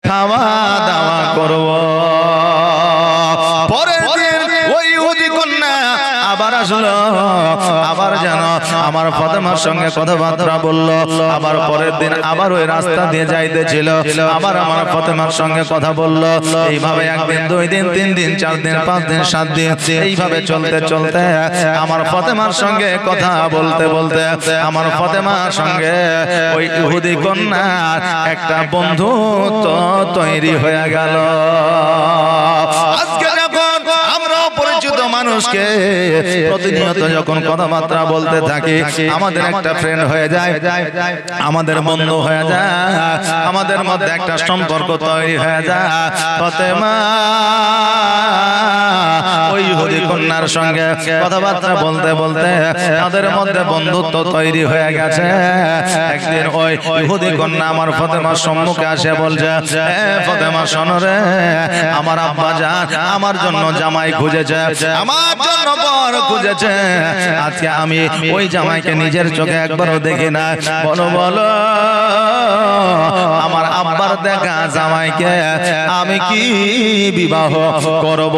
খাওয়া দাওয়া করব। পরের দিন ওই ইহুদি কন্যা আবার আসলো, আবার যেন আমার ফাতেমার সঙ্গে কথাবার্তা বলল। আবার পরের দিন আবার ওই রাস্তা দিয়ে যাইতেছিল, আবার আমার ফাতেমার সঙ্গে কথা বলল। এইভাবে একদিন, দুই দিন, তিন দিন, চার দিন, পাঁচ দিন, সাত দিন, এইভাবে চলতে চলতে আমার ফাতেমার সঙ্গে কথা বলতে বলতে আমার ফাতেমার সঙ্গে ওই ইহুদি কন্যার একটা বন্ধুত্ব তৈরি হয়ে গেল। আজকে যখন আমরা পরিচিত মানুষকে প্রতিনিয়ত যখন কথাবার্তা বলতে থাকি, আমাদের একটা ফ্রেন্ড হয়ে যায়, আমাদের বন্ধু হয়ে যায়, আমাদের মধ্যে একটা সম্পর্ক তৈরি হয়ে যায়। ফাতেমা ওই ইহুদি কন্যার সঙ্গে কথাবার্তা বলতে বলতে তাদের মধ্যে বন্ধুত্ব তৈরি হয়ে গেছে। একদিন ওই ইহুদি কন্যা আমার ফাতেমার সম্মুখে আসে বলছে, ফাতেমা শোনো রে, আমার আব্বা জান আমার জন্য জামাই খুঁজেছে, আমার জন্য বর খুঁজেছে। আজকে আমি ওই জামাইকে নিজের চোখে একবারও দেখি না। বলো বলো আমার আব্বার দেখা জামাইকে আমি কি বিবাহ করব?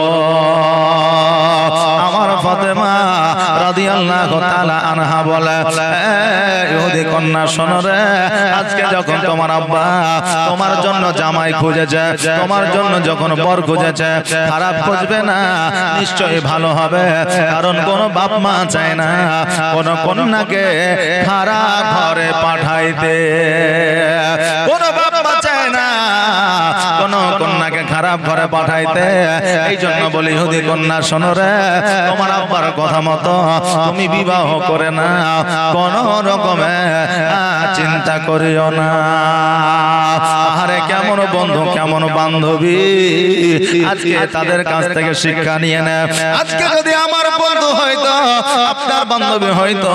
আমার ফাতেমা রাদিয়াল্লাহু তাআলা আনহা বলে, ইহুদি কন্যা শোনো রে, আজকে যখন তোমার আব্বা তোমার জন্য জামাই খুঁজেছে, তোমার জন্য যখন বর খুঁজেছে, খারাপ খুঁজবে না, নিশ্চয়ই ভালো হবে। কারণ কোন বাপ মা চায় না কোন কন্যাকে খারাপ ঘরে পাঠাইতে, কোন বাপ মা চায় না কোন কন্যাকে খারাপ ঘরে পাঠাইতে। এই জন্য বলি ইহুদি কন্যা শোনো রে, তোমার আব্বার কথা মতো তুমি বিবাহ করে না, কোন রকমে চিন্তা করিও না। আরে কেমন বন্ধু, কেমন বান্ধবী, আজকে তাদের কাছ থেকে শিক্ষা নিয়ে নেয়। আজকে যদি আমার বন্ধু হয়তো, আপনার বান্ধবী হয়তো,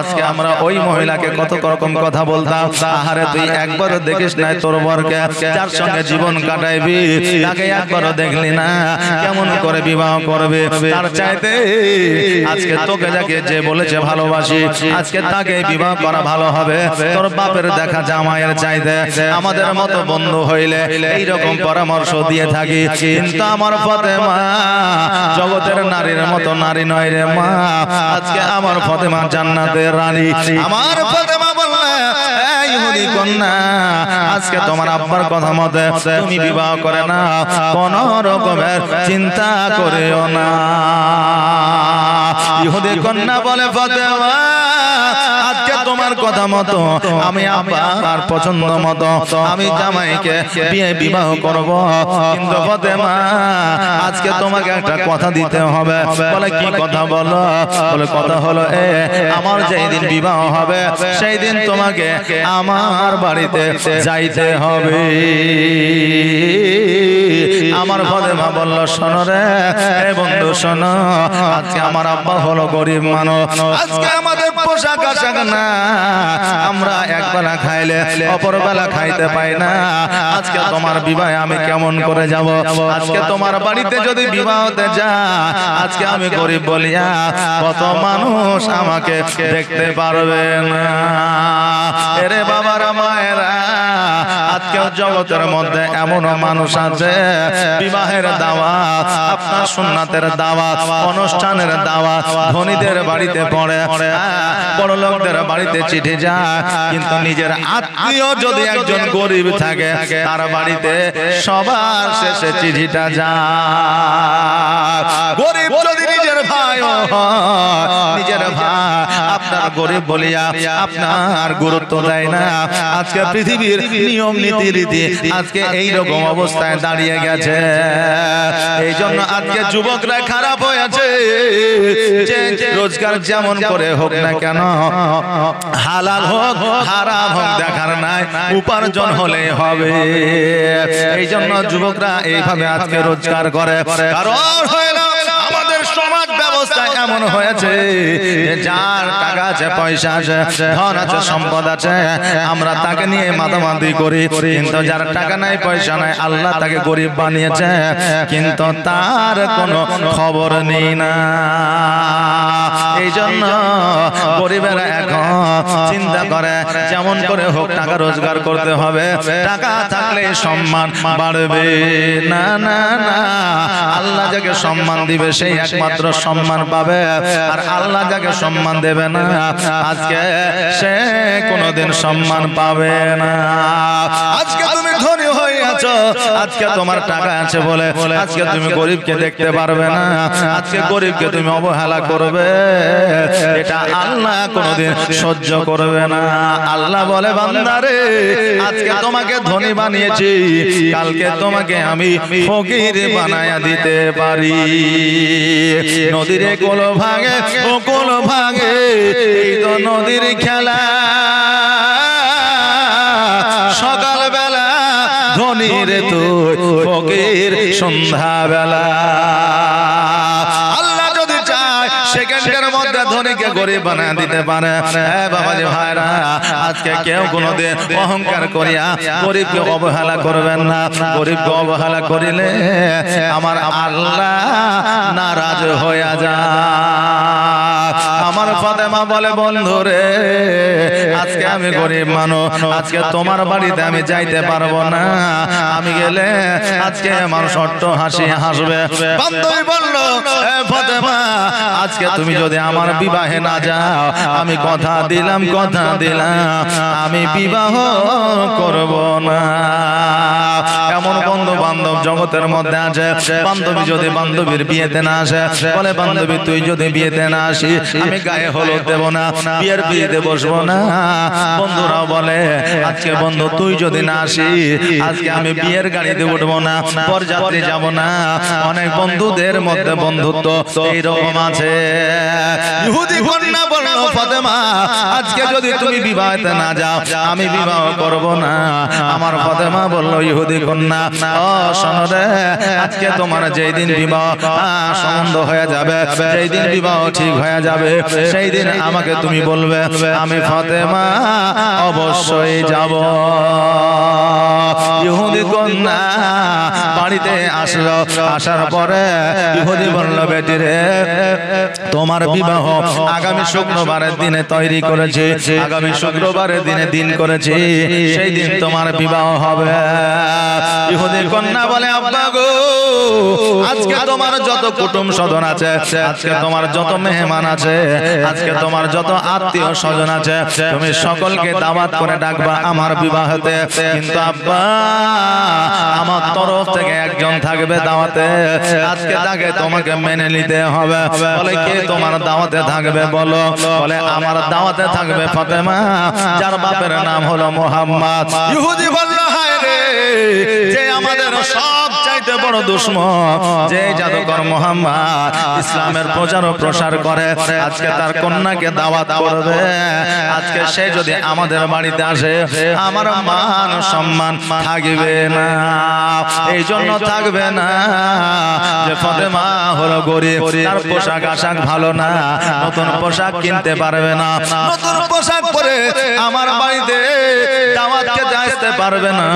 আজকে আমরা ওই মহিলাকে কত রকম কথা বলতাম। আহারে তুই একবারও দেখিস নাই তোর বরকে, যার সঙ্গে জীবন কাটাইবি তাকে একবারও দেখলি না, কেমন করে বিবাহ করবে? তার চাইতে আজকে তোকে যাকে যে বলেছে ভালোবাসি, আজকে তাকে বিবাহ করা ভালো হবে তোর বাপের দেখা জামাইয়ের চাইতে। আমাদের মতো বন্ধু হইলে এইরকম পরামর্শ দিয়ে থাকি, কিন্তু আমার ফাতেমা জগতের নারীর মতো নারী নয় রে মা। আজকে আমার ফাতেমা জান্নাতের রানী। আমার ফাতেমা বললে, ইহুদি কন্যা আজকে তোমার আব্বার কথা মতে তুমি বিবাহ করে না, কোন রকমের চিন্তা করিও না। ইহুদি কন্যা বলে, ফাতেমা আজকে তোমার কথা মতো আমি আব্বার পছন্দ মতো আমি জামাইকে বিবাহ করব, কিন্তু ফাতেমা আজকে তোমাকে একটা কথা দিতে হবে। বলে কি কথা? বলো। বলে কথা হলো আমার যেই দিন বিবাহ হবে সেই দিন তোমাকে আমার বাড়িতে যাইতে হবে। আমার ফাতেমা বলল, শোনো রে বন্ধু শোনো, আজকে আমার আব্বা হলো গরিব মানুষ, আজকে আমাদের পোশাক আশাক না, আমরা একবেলা খাইলে অপর বেলা খাইতে পাই না। আজকে তোমার বিবাহে আমি কেমন করে যাব? আজকে তোমার বাড়িতে যদি বিবাহতে যা, আজকে আমি গরিব বলিয়া কত মানুষ আমাকে দেখতে পারবে না। এরে বাবার মায়েরা, আজকেও জগতের মধ্যে এমন মানুষ আছে বিবাহের দাওয়াত, আপনার সুন্নাতের দাওয়াত, অনুষ্ঠানের দাওয়াত ধনীদের বাড়িতে পড়ে, বড় লোকদের বাড়িতে চিঠি যায়, কিন্তু নিজের আত্মীয় যদি একজন গরিব থাকে তার বাড়িতে সবার শেষে চিঠিটা যায়। গরিব যদি নিজের ভাই, নিজের ভাই আপনার গরিব বলিয়া আপনার গুরুত্ব দেয় না। আজকে পৃথিবীর নিয়ম নীতি রীতি আজকে এইরকম অবস্থায় দাঁড়িয়ে গেছে। এই জন্য আজকে যুবকরা খারাপ হয়েছে। রোজগার যেমন করে হোক না কেন, হালাল হোক হারাম হোক দেখার নাই, উপার্জন হলে হবে। এই জন্য যুবকরা এইভাবে আজকে রোজগার করে। কারণ হলো আমাদের সমাজ ব্যবস্থা ব্যবস্থা এমন হয়েছে যে যার টাকা আছে, পয়সা আছে, ধন আছে, সম্পদ আছে, আমরা তাকে নিয়ে মাতামাতি করি। কিন্তু যার টাকা নাই, পয়সা নাই, আল্লাহ তাকে গরিব বানিয়েছে, কিন্তু তার কোনো খবর নেই না। এই জন্য গরিবেরা এখন চিন্তা করে যেমন করে হোক টাকা রোজগার করতে হবে, টাকা থাকলে সম্মান বাড়বে। না না না, আল্লাহ যাকে সম্মান দিবে সেই একমাত্র সম্মান পাবে, আর আল্লাহ যাকে সম্মান দেবে না আজকে সে কোনোদিন সম্মান পাবে না। আজকে তুমি ধনী হয়ে আছো, আজকে তোমার টাকা আছে বলে আজকে তুমি গরিবকে দেখতে পারবে না, আজকে গরিবকে তুমি অবহেলা করবে, এটা আল্লাহ কোনোদিন সহ্য করবে না। আল্লাহ বলে, বান্দারে আজকে তোমাকে ধনী বানিয়েছি, কালকে তোমাকে আমি ফকির বানায়া দিতে পারি। নদীর কোল ভাঙে ও কোল ভাঙে, এই তো নদীর খেলা। সকাল বেলা ধনী রে তুই, ফকির সন্ধ্যা বেলা। আল্লাহ যদি চায় সেকেন্ডের মধ্যে ধনীকে গরিব বানিয়ে দিতে পারে। বাবাজি ভাইরা, আজকে কেউ কোনোদিন অহংকার করিয়া গরিবকে অবহেলা করবেন না। গরিবকে অবহেলা করিলে আমার আল্লাহ নারাজ হয়ে যায়। আমার ফাতেমা বলে, বন্ধুরে আজকে আমি গরিব মানুষ, আজকে তোমার বাড়িতে আমি যাইতে পারবো না, আমি গেলে আজকে আমার ছোট্ট হাসি হাসবে। বান্ধবী বলল, ফাতেমা আজকে তুমি যদি আমার বিবাহে না যাও, আমি কথা দিলাম আমি বিবাহ করব না। এমন বন্ধু বান্ধব জগতের মধ্যে আছে, বান্ধবী যদি বান্ধবীর বিয়েতে না আসে, বলে বান্ধবী তুই যদি বিয়েতে না আসি আমি গায়ে হলুদ দেব না, বিয়ের বিয়েতে বসবো না। বন্ধুরা বলে, আজকে বন্ধু তুই যদি না আসি আজকে আমি বিয়ের গাড়িতে উঠবো না, বরযাত্রী যাব না। অনেক বন্ধুদের মধ্যে বন্ধুত্ব এইরকম আছে। ইহুদি কন্যা বলল, ফাতেমা আজকে যদি তুমি বিবাহতে না যাও আমি বিবাহ করব না। আমার ফাতেমা বলল, ইহুদি কন্যা ও শোনো রে, আজকে তোমার যেই দিন বিবাহ সম্বন্ধ হয়ে যাবে, যেই দিন বিবাহ ঠিক হয়ে যাবে, সেই দিন আমাকে তুমি বলবে, আমি ফাতেমা অবশ্যই যাব। ইহুদি কন্যা বাড়িতে আসলো, আসার পরে ইহুদি বলল, বেটি রে তোমার বিবাহ আগামী শুক্রবারের দিনে তৈরি করেছি, আগামী শুক্রবারের দিনে দিন করেছি, সেই দিন তোমার বিবাহ হবে। ইহুদি কন্যা বলে, আব্বা গো আজকে তোমার যত কুটুম স্বজন আছে, আজকে তোমার যত মেহমান আছে, আজকে তোমার যত আত্মীয় স্বজন আছে, তুমি সকলকে দাওয়াত করে ডাকবা আমার বিবাহতে, কিন্তু আব্বা আমার তরফ থেকে একজন থাকবে দাওয়াতে, আজকে তাকে তোমাকে মেনে নিতে হবে। বলে, কে তোমার দাওয়াতে থাকবে বলো? বলে, আমার দাওয়াতে থাকবে ফাতেমা, যার বাপের নাম হলো মুহাম্মদ। ইহুদি বলল, হায় রে, যে আমাদের সব চাইতে বড় দুশমন, যে জাদুকর মুহাম্মদ ইসলামের প্রচার ও প্রসার করে, আজকে তার কন্যাকে দাওয়াত করবে, আজকে সে যদি আমাদের বাড়িতে আসে আমার মান সম্মান থাকবে না। এই জন্য থাকবে না যে ফাতেমা হলো গরিব, তার পোশাক আশাক ভালো না, নতুন পোশাক কিনতে পারবে না, নতুন পোশাক পরে আমার বাড়িতে দাওয়াত খেতে আসতে পারবে না।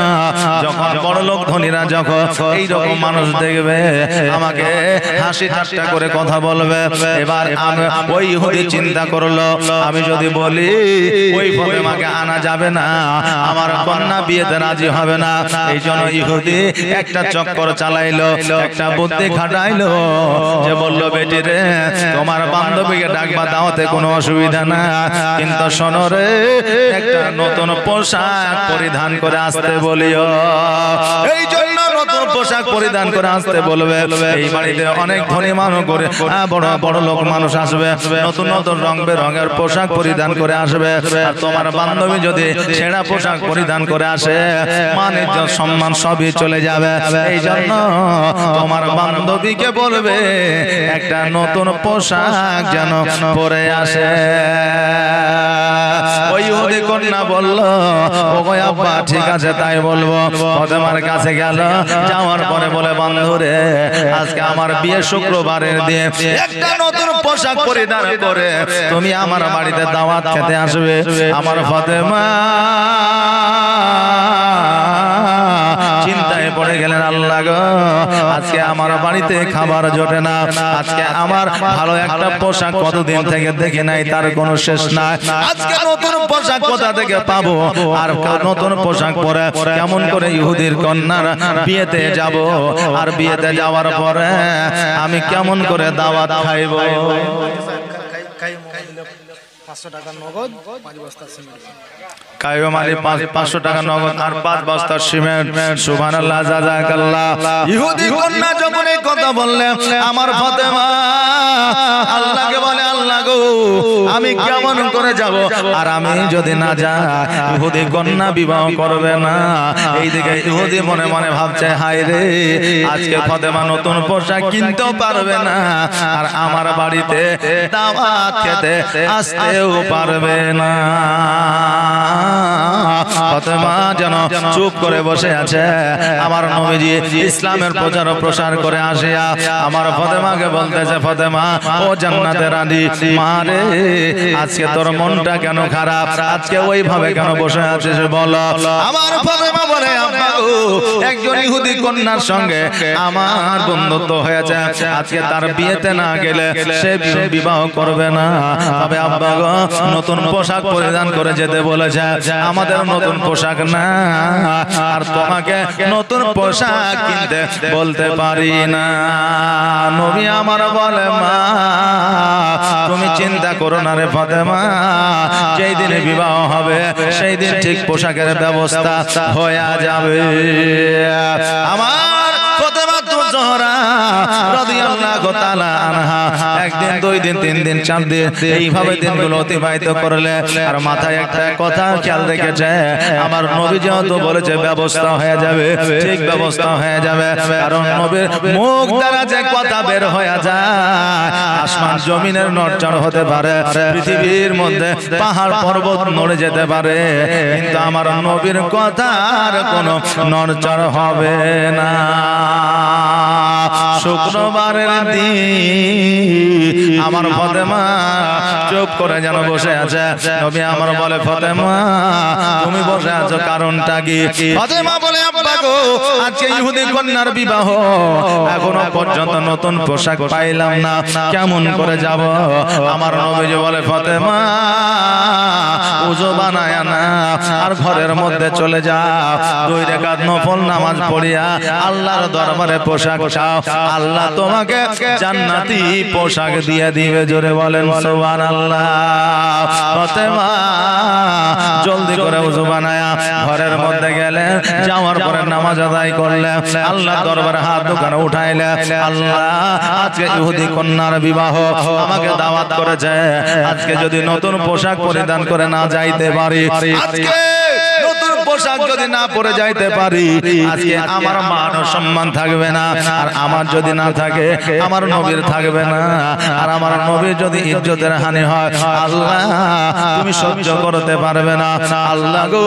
যখন বড় লোক ধনীরা যখন এইরকম মানুষ দেখবে আমাকে হাসি ঠাট্টা করে কথা বলবে, এবার ওই ইহুদি চিন্তা করলো, আমি যদি বলি ওই ফাতেমাকে আনা যাবে না, আমার কন্যা বিয়েতে রাজি হবে না। এই জন্য ইহুদি একটা চক্কর চালাইলো, একটা বুদ্ধি খাটাইলো, যে বললো, বেটি রে তোমার বান্ধবীকে ডাকবা দাওয়াতে কোনো অসুবিধা না, কিন্তু শোনো রে একটা নতুন পোশাক পরিধান করে আসতে বলিও। এই জন্য নতুন পোশাক পরিধান করে আসতে বলবে। এই বাড়িতে অনেক ধনী মানুষ করে বড় বড় লোক মানুষ আসবে, নতুন নতুন রং বেরঙের পোশাক পরিধান করে আসবে। আর তোমার বান্ধবী যদি ছেঁড়া পোশাক পরিধান করে আসে, মান ইজ্জত সম্মান সবই চলে যাবে। এই জন্য তোমার বান্ধবীকে বলবে একটা নতুন পোশাক যেন পরে আসে। ওই ইহুদি কন্যা বলল, ও আব্বা ঠিক আছে তাই বলবো। ফাতেমার কাছে গেল, যাওয়ার যাওয়ার পরে বলে বন্ধুরে আজকে আমার বিয়ে শুক্রবারের দিন একটা নতুন পোশাক পরিধান করে তুমি আমার বাড়িতে দাওয়াত খেতে আসবে। আমার ফাতেমা চিন্তায় পড়ে গেলেন, আল্লাহ গো আজকে আমার বাড়িতে খাবার জোটে না, আজকে আমার ভালো একটা পোশাক কতদিন থেকে দেখে নাই তার কোনো শেষ নাই, আজকে নতুন পোশাক কোথা থেকে পাবো, আর নতুন পোশাক পরে কেমন করে ইহুদির কন্যার বিয়েতে যাব, আর বিয়েতে যাওয়ার পরে আমি কেমন করে দাওয়াত খাইবো। 500 টাকা নগদ 5 বস্তা সিমেন্ট। কায়ুম আলী 500 টাকা নগদ আর 5 বস্তা সিমেন্ট। সুবহানাল্লাহ, জাযাকাল্লাহ। ইহুদি কন্যা যখন এই কথা বললেন, আমার ফাতেমা আল্লাহকে বলে, আল্লাহ গো আমি কেমন করে যাব, আর আমি যদি না যাই ইহুদি কন্যা বিবাহ করবে না। এইদিকে ইহুদি মনে মনে ভাবছে, হায় রে আজকে ফাতেমা নতুন পোশাক কিনতেও পারবে না, আর আমার বাড়িতে দাওয়াত খেতে আসতেও পারবে না। ফাতেমা যেন চুপ করে বসে আছে। আমার নবীজি ইসলামের প্রচার ও প্রসার করে আসিয়া আমার ফাতেমাকে বলতেছে, ফাতেমা ও জান্নাতের রানী মা রে, আজকে তোর মনটা কেন খারাপ, আজকে ওইভাবে কেন বসে আছিস বলো। আমার ফাতেমা বলে, আব্বা গো একজন ইহুদি কন্যার সঙ্গে আমার বন্ধুত্ব হয়েছে, আজকে তার বিয়েতে না গেলে সে বিবাহ করবে না। তবে আব্বা গো নতুন পোশাক পরিধান করে যেতে বলেছে, আমাদের নতুন পোশাক না, আর তোমাকে নতুন পোশাক কিনতে বলতে পারি না। নবী আমার বলে, মা তুমি চিন্তা করো না রে ফাতেমা, যেই দিনে বিবাহ হবে সেই দিন ঠিক পোশাকের ব্যবস্থা হয়ে যাবে। আমার ফাতেমা জোহরা রাদিয়াল্লাহু তাআলা আনহা একদিন, 2 দিন, 3 দিন, 4 দিন এইভাবে দিনগুলো অতিবাহিত করলে, আর মাথায় একটা কথা খেয়াল রেখেছে, আমার নবী যেহেতু বলেছে ব্যবস্থা হয়ে যাবে, ঠিক ব্যবস্থা হয়ে যাবে, কারণ নবীর মুখ দ্বারা যে কথা বের হয়ে যায়, আসমান জমিনের নড়চড় হতে পারে, পৃথিবীর মধ্যে পাহাড় পর্বত নড়ে যেতে পারে, কিন্তু আমার নবীর কথার কোনো নড়চড় হবে না। শুক্রবারের দিন আমার ফাতেমা চুপ করে যেন বসে আছে। নবী আমার বলে, ফাতেমা তুমি বসে আছো কারণটা কি? ফাতেমা বলে, আব্বা গো আজকে ইহুদি কন্যার বিবাহ, এখনো পর্যন্ত নতুন পোশাক পাইলাম না, কেমন করে যাব? আমার নবী বলে, ফাতেমা ওযু বানায়া না, আর ঘরের মধ্যে চলে যাও, 2 রাকাত নফল নামাজ পড়িয়া আল্লাহর দরবারে পোশাক চাও, আল্লাহ তোমাকে জান্নাতি পোশাক দিয়ে দিবে। জোরে বলেন সুবহানাল্লাহ। ফাতেমা জলদি করে ওযু বানায়া ঘরের মধ্যে গেলে, যাওয়ার পরে নামাজ আদায় করলে, আল্লাহর দরবারে হাত দুখানা উঠাইলে, আল্লাহ আজকে ইহুদি কন্যার বিবাহ, আমাকে দাওয়াত করেছে, আজকে যদি নতুন পোশাক পরিধান করে না যাইতে পারি, আজকে নতুন পোশাক যদি না পরে যাইতে পারি, আজকে আমার মান ও সম্মান থাকবে না, আর আমার যদি না থাকে আমার নবীর থাকবে না, আর আমার নবীর যদি ইজ্জতের হানি হয়, আল্লাহ তুমি সহ্য করতে পারবে না। আল্লাহ গো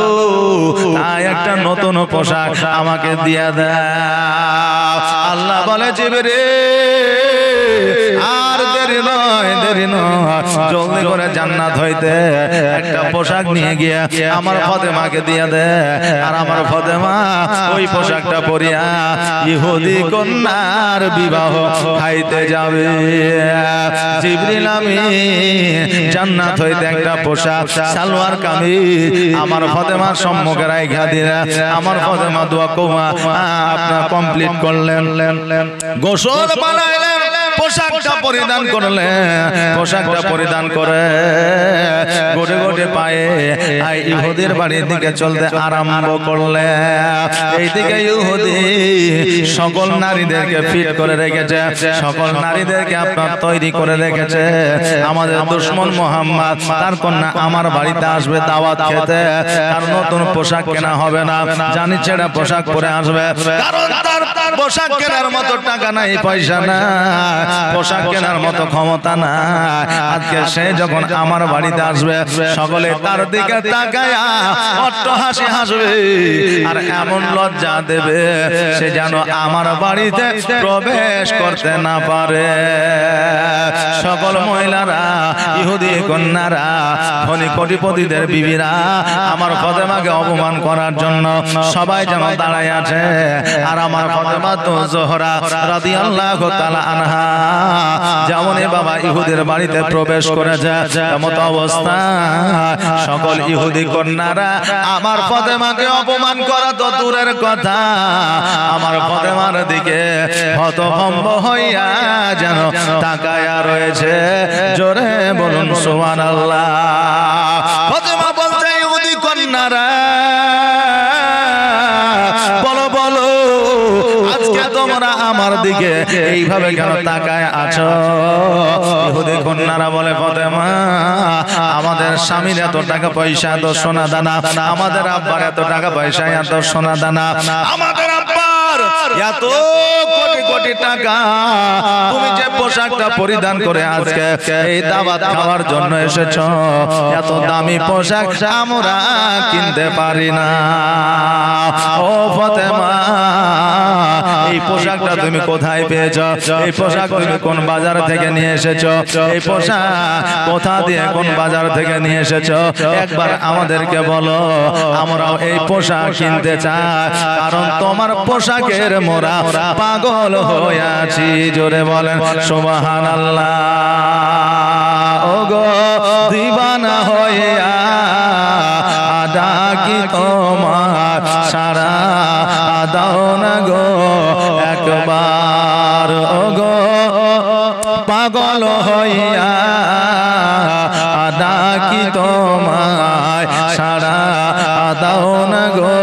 তাই একটা নতুন পোশাক আমাকে দিয়ে দাও। আল্লাহ বলে, জিবরিল আর দেরি নয়, দেরি নয়, জলদি করে জান্নাত হইতে একটা পোশাক নিয়ে গিয়ে আমার ফাতেমাকে দিয়ে দে, আর আমার ফাতেমা ওই পোশাকটা পরিয়া ইহুদি কন্যার বিবাহ খাইতে যাবে। জিবরিল আমিন জান্নাত হইতে একটা পোশাক সালোয়ার কামিজ আমার ফাতেমার সম্মুখে রাইখা দিলেন। আমার ফাতেমা দোয়া কওমা আপনারা কমপ্লিট করলেন, গোসল বানাইলেন, পোশাকটা পরিধান করলে, পোশাকটা পরিধান করে গোটে গোটে পায়ে ইহুদির বাড়ির দিকে চলতে আরম্ভ করলে। এইদিকে ইহুদি সকল নারীদেরকে ফিট করে রেখেছে, সকল নারীদেরকে আপনার তৈরি করে রেখেছে। আমাদের দুশমন মুহাম্মদ তার কন্যা আমার বাড়িতে আসবে দাওয়াত খেতে, আর নতুন পোশাক কেনা হবে না, জানি ছেড়া পোশাক পরে আসবে, কারণ তার পোশাক কেনার মতো টাকা নাই, পয়সা না, পোশাক কেনার মতো ক্ষমতা না। আজকে সে যখন আমার বাড়িতে আসবে, সকলে তার দিকে তাকায়া অট্ট হাসি হাসবে, আর এমন লজ্জা দেবে সে যেন আমার বাড়িতে প্রবেশ করতে না পারে। সকল মহিলারা, ইহুদি কন্যারা, ধনী কোটিপতিদের বিবিরা আমার ফাতেমাকে অপমান করার জন্য সবাই যেন দাঁড়ায় আছে। আর আমার ফাতেমা তো জোহরা রাদিয়াল্লাহু তাআলা আনহা যেমনই বাবা ইহুদির বাড়িতে প্রবেশ করেছে, এমন অবস্থা সকল ইহুদি কন্যারা আমার ফাতেমাকে অপমান করা তো দূরের কথা, আমার ফাতেমার দিকে হতভম্ব হইয়া যেন তাকায়া রয়েছে। জোরে বলুন সুবহানাল্লাহ। ফাতেমা বলছে, ইহুদি কন্যারা বলো বলো, আজকে তোমরা আমার দিকে এইভাবে কেন তাকায় আছো? ইহুদি কন্যারা বলে, ফাতেমা আমাদের স্বামীর এত টাকা পয়সা, এত সোনা দানা, আমাদের আব্বার এত টাকা পয়সা, এত সোনা দানা, আমাদের আব্বার এত কোটি কোটি টাকা, তুমি যে পোশাকটা পরিধান করে আজকে এই দাওয়াত খাওয়ার জন্য এসেছো, এত দামি পোশাক আমরা কিনতে পারি না। ও ফাতেমা, এই পোশাকটা তুমি কোথায় পেয়েছো? এই পোশাক তুমি কোন বাজার থেকে নিয়ে এসেছো? এই পোশাক কোথা দিয়ে কোন বাজার থেকে নিয়ে এসেছো? একবার আমাদেরকে বলো, আমরাও এই পোশাক কিনতে চাই, কারণ তোমার পোশাকের মোরা পাগল হয়ে আছি। জোরে বলেন সুবহানাল্লাহ। ওগো দিবানা হইয়া ডাকি তোমার, সারা দাও না গো একবার। ওগো পাগল হইয়া ডাকি তোমায়, সারা দাও না গো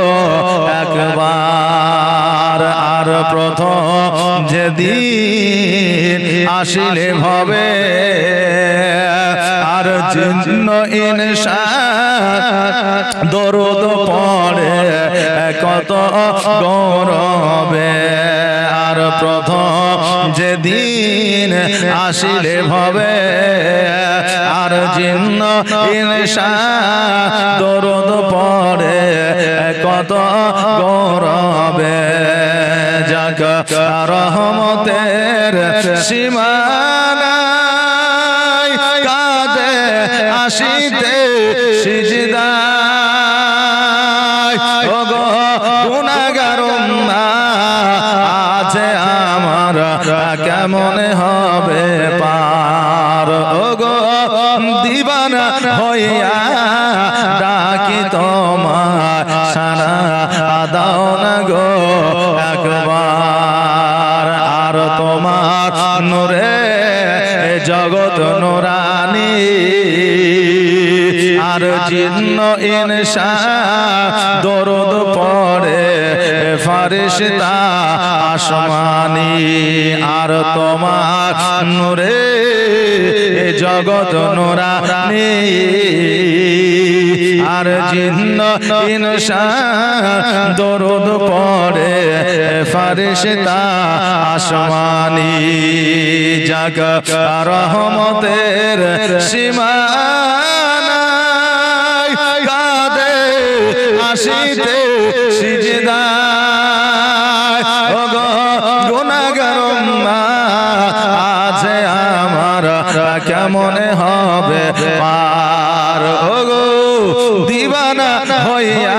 একবার। আর প্রথম যেদিন আসিলে ভবে, আর জিন্ন ইনসান দরদ পড়ে কত গৌরবে। আর প্রথম যেদিন আসিলে ভবে, আর জিন্ন ইনসান দরদ পড়ে কত গৌরবে। যাক রহমতের সীমানা কাঁদে আসিতে সিজদায়। ওগো গুনাহগার উম্মাত আছে আমার, কেমন হবে পার? ওগো দিবানা হইয়া ডাকি তোমার, সারা দাও না গো একবার। আর তোমার নূরে জগৎ নূরানি, আর জিন্ন ইনসান দরদ পড়ে ফারিস্তা আসমানি। আর তোমার নূরে জগৎ নূরানি, আর জিন্ন ইনসান দরদ পড়ে ফারিস্তা আসমানি। যাক রহমতের সীমানা কাঁদে আসিতে সিজদায়। ওগো গুনাহগার উম্মাত আছে আমার, কেমন হবে পার? ওগো দিবানা হইয়া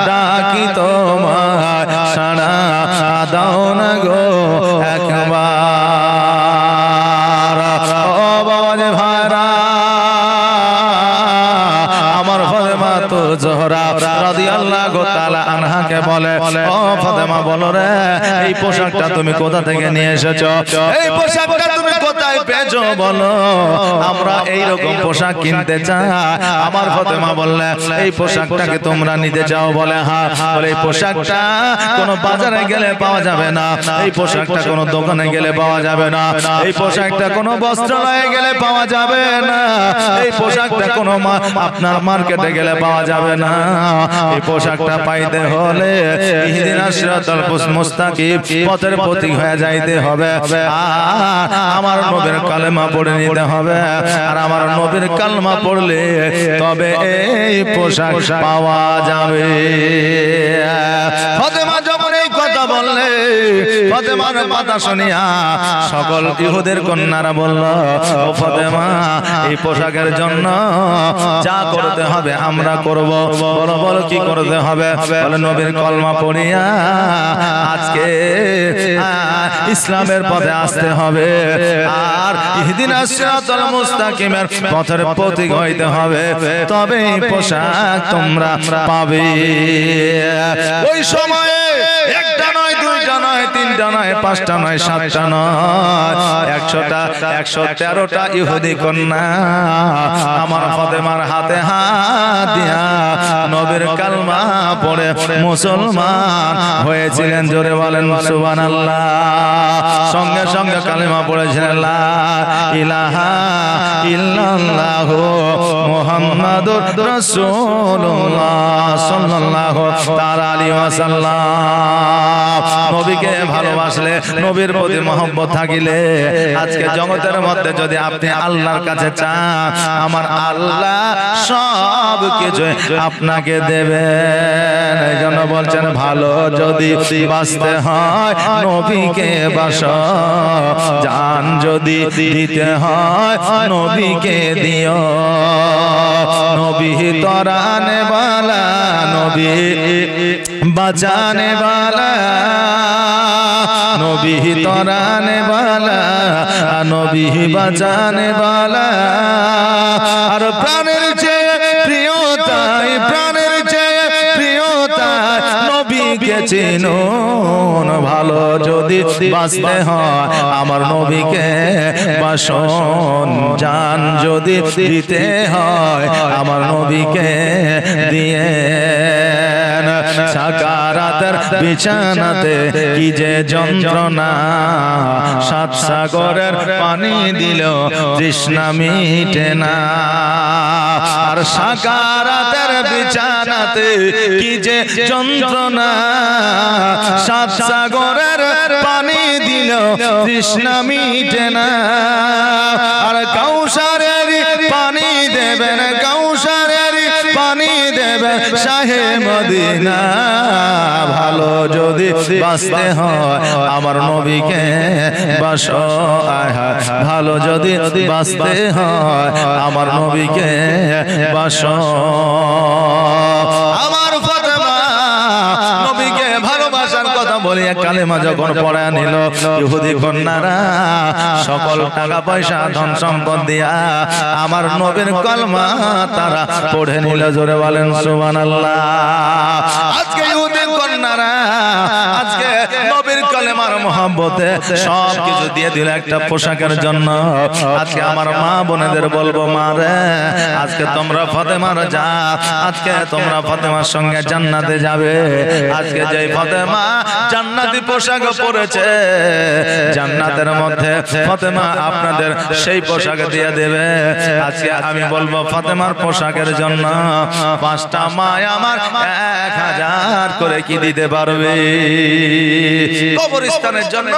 ডাকি তোমার, সাড়া দাও না গো একবার। ও বাবা যে ভাইরা, আমার ফাতেমা তো জোহরা রাদিয়াল্লাহু তাআলা আনহাকে বলে, ও ফাতেমা বলো রে, এই পোশাকটা তুমি কোথা থেকে নিয়ে এসেছো? এই পোশাকটা তুমি কোথায় পেয়েছো বলো, আমরা এই রকম পোশাক কিনতে চাই। আমার ফাতেমা বললে, এই পোশাকটাকে তোমরা নিতে চাও? বলে হ্যাঁ। বলে এই পোশাকটা কোনো বাজারে গেলে পাওয়া যাবে না, এই পোশাকটা কোনো দোকানে গেলে পাওয়া যাবে না, এই পোশাকটা কোনো বস্ত্রালয়ে গেলে পাওয়া যাবে না, এই পোশাকটা কোনো আপনার মার্কেটে গেলে পাওয়া যাবে না। এই পোশাকটা পাইতে হলে ইহদিনাস সিরাতাল মুস্তাকিম পথের প্রতীক হয়ে যাইতে হবে, আর আমার নবীর কালেমা পড়ে নিতে হবে। আর আমার নবীর কালেমা পড়লে তবে এই পোশাক পাওয়া যাবে। ফাতেমা যখন এই কথা বললে ফাতেমার কথা শুনিয়া সকল ইহুদের কন্যারা বলল, ও ফাতেমা, এই পোশাকের জন্য যা করতে হবে আমরা করব। বলো বলো কি করতে হবে? বলে নবীর কলমা পড়িয়া আজকে ইসলামের পথে আসতে হবে, আর ইহদিনাস সিরাতাল মুস্তাকিমের পথের পথিক হইতে হবে, তবে এই পোশাক তোমরা পাবে। ওই সময়ে একটা নয়, দুইটা নয়, তিনটা নয়, পাঁচটা নয়, সাতটা নয়, 100টা 113টা ইহুদি কন্যা আমার ফাতেমার হাতে হাত দিয়া নবীর কালমা পড়ে মুসলমান হয়েছিলেন। জোরে বলেন সুবহানাল্লাহ। সঙ্গে সঙ্গে কালেমা পড়েছিলেন, লা ইলাহা ইল্লাল্লাহু মুহাম্মাদুর রাসূলুল্লাহ সাল্লাল্লাহু তাআলা আলাইহি ওয়াসাল্লাম। নবীকে ভালোবাসলে, নবীর প্রতি মহব্বত থাকিলে, আজকে জগতের মধ্যে যদি আপনি আল্লাহর কাছে চান, আমার আল্লাহ সব কিছু আপনাকে দেবেন। এই জন্য বলছেন, ভালো যদি বাঁচতে হয় নবীকে বাসো, জান যদি দিতে হয় নবীকে দিও। নবী তরানে বালা, নবী বাঁচানে বালা, নবী তরানে বালা, নবী বাঁচানে বালা। আর প্রাণের চেয়ে প্রিয়তাই, প্রাণের চেয়ে প্রিয়তাই নবীকে চিনুন। ভালো যদি বাঁচতে হয় আমার নবীকে বাসন, জান যদি দিতে হয় আমার নবীকে দিয়ে। সাকারাতের বিছানাতে কি যে যন্ত্রণা, 7 সাগরের পানি দিল তৃষ্ণা মিটে না। আর সাকারাতের বিছানাতে কি যে যন্ত্রণা, 7 সাগরের পানি দিল তৃষ্ণা মিটে না। আর কাউসারের পানি দেবেন, কাউসারের পানি দেবেন শাহে মদিনা। ভালো যদি বাঁচতে হয় আমার নবীকে বাসো, ভালো যদি বাঁচতে হয় আমার নবীকে বাসো। আমার ফাতেমা নবীকে ভালোবাসার কথা বলিয়া কালেমা যখন পড়া নিল, ইহুদি কন্যারা সকল টাকা পয়সা ধন সম্পদ দিয়া আমার নবীর কলমা তারা পড়ে নিল। জোরে বলেন সুবহানাল্লাহ। আজকে ইহুদি কন্যারা আজকে নবীর কলেমার মহব্বতে সব কিছু দিয়ে দিল একটা পোশাকের জন্য। আজকে আমার মা বোনেদের বলবো, মা রে, আজকে তোমরা ফাতেমার যা, আজকে তোমরা ফাতেমার সঙ্গে জান্নাতে যাবে। আজকে যে ফাতেমা জান্নাতি পোশাক পরেছে, জান্নাতের মধ্যে ফাতেমা আপনাদের সেই পোশাক দিয়ে দেবে। আজকে আমি বলবো, ফাতেমার পোশাকের জন্য 5টা মা আমার 1000 করে কি দিতে পারবে? কবরস্থানের জন্য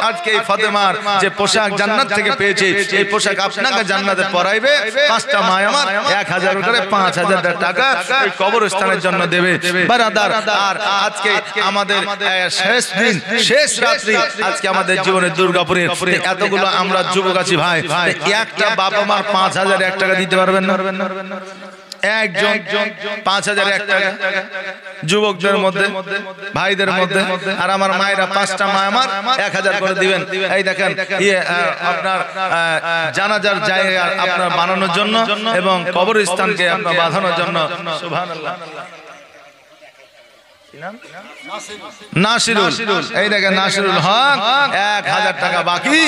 আজকে এই ফাতেমার যে পোশাক জান্নাত থেকে পেয়েছে, এই পোশাক আপনাকে জান্নাতে পরাইবে। 5টা মা আমার 1000 করে 5000 টাকা এই কবরস্থানের জন্য দেবে। বারাদার, আর আজকে আমাদের শেষ দিন, শেষ রাত্রি, আজকে আমাদের জীবনের দুর্গাপুরে এতগুলো আমরা যুবক আছি ভাই, একটা বাবা মার 5001 টাকা দিতে পারবেন না? একজন 5001 টাকা যুবকদের মধ্যে, ভাইদের মধ্যে। আর আমার মায়েরা 5টা মা আমার 1000 করে দিবেন। এই দেখেন, আপনার জানাজার জায়গা আপনার বানানোর জন্য এবং কবরস্থানকে আপনার বাঁধানোর জন্য। সুবহানাল্লাহ। নাসিরুল, এই দেখেন নাসিরুল হক 1000 টাকা বাকি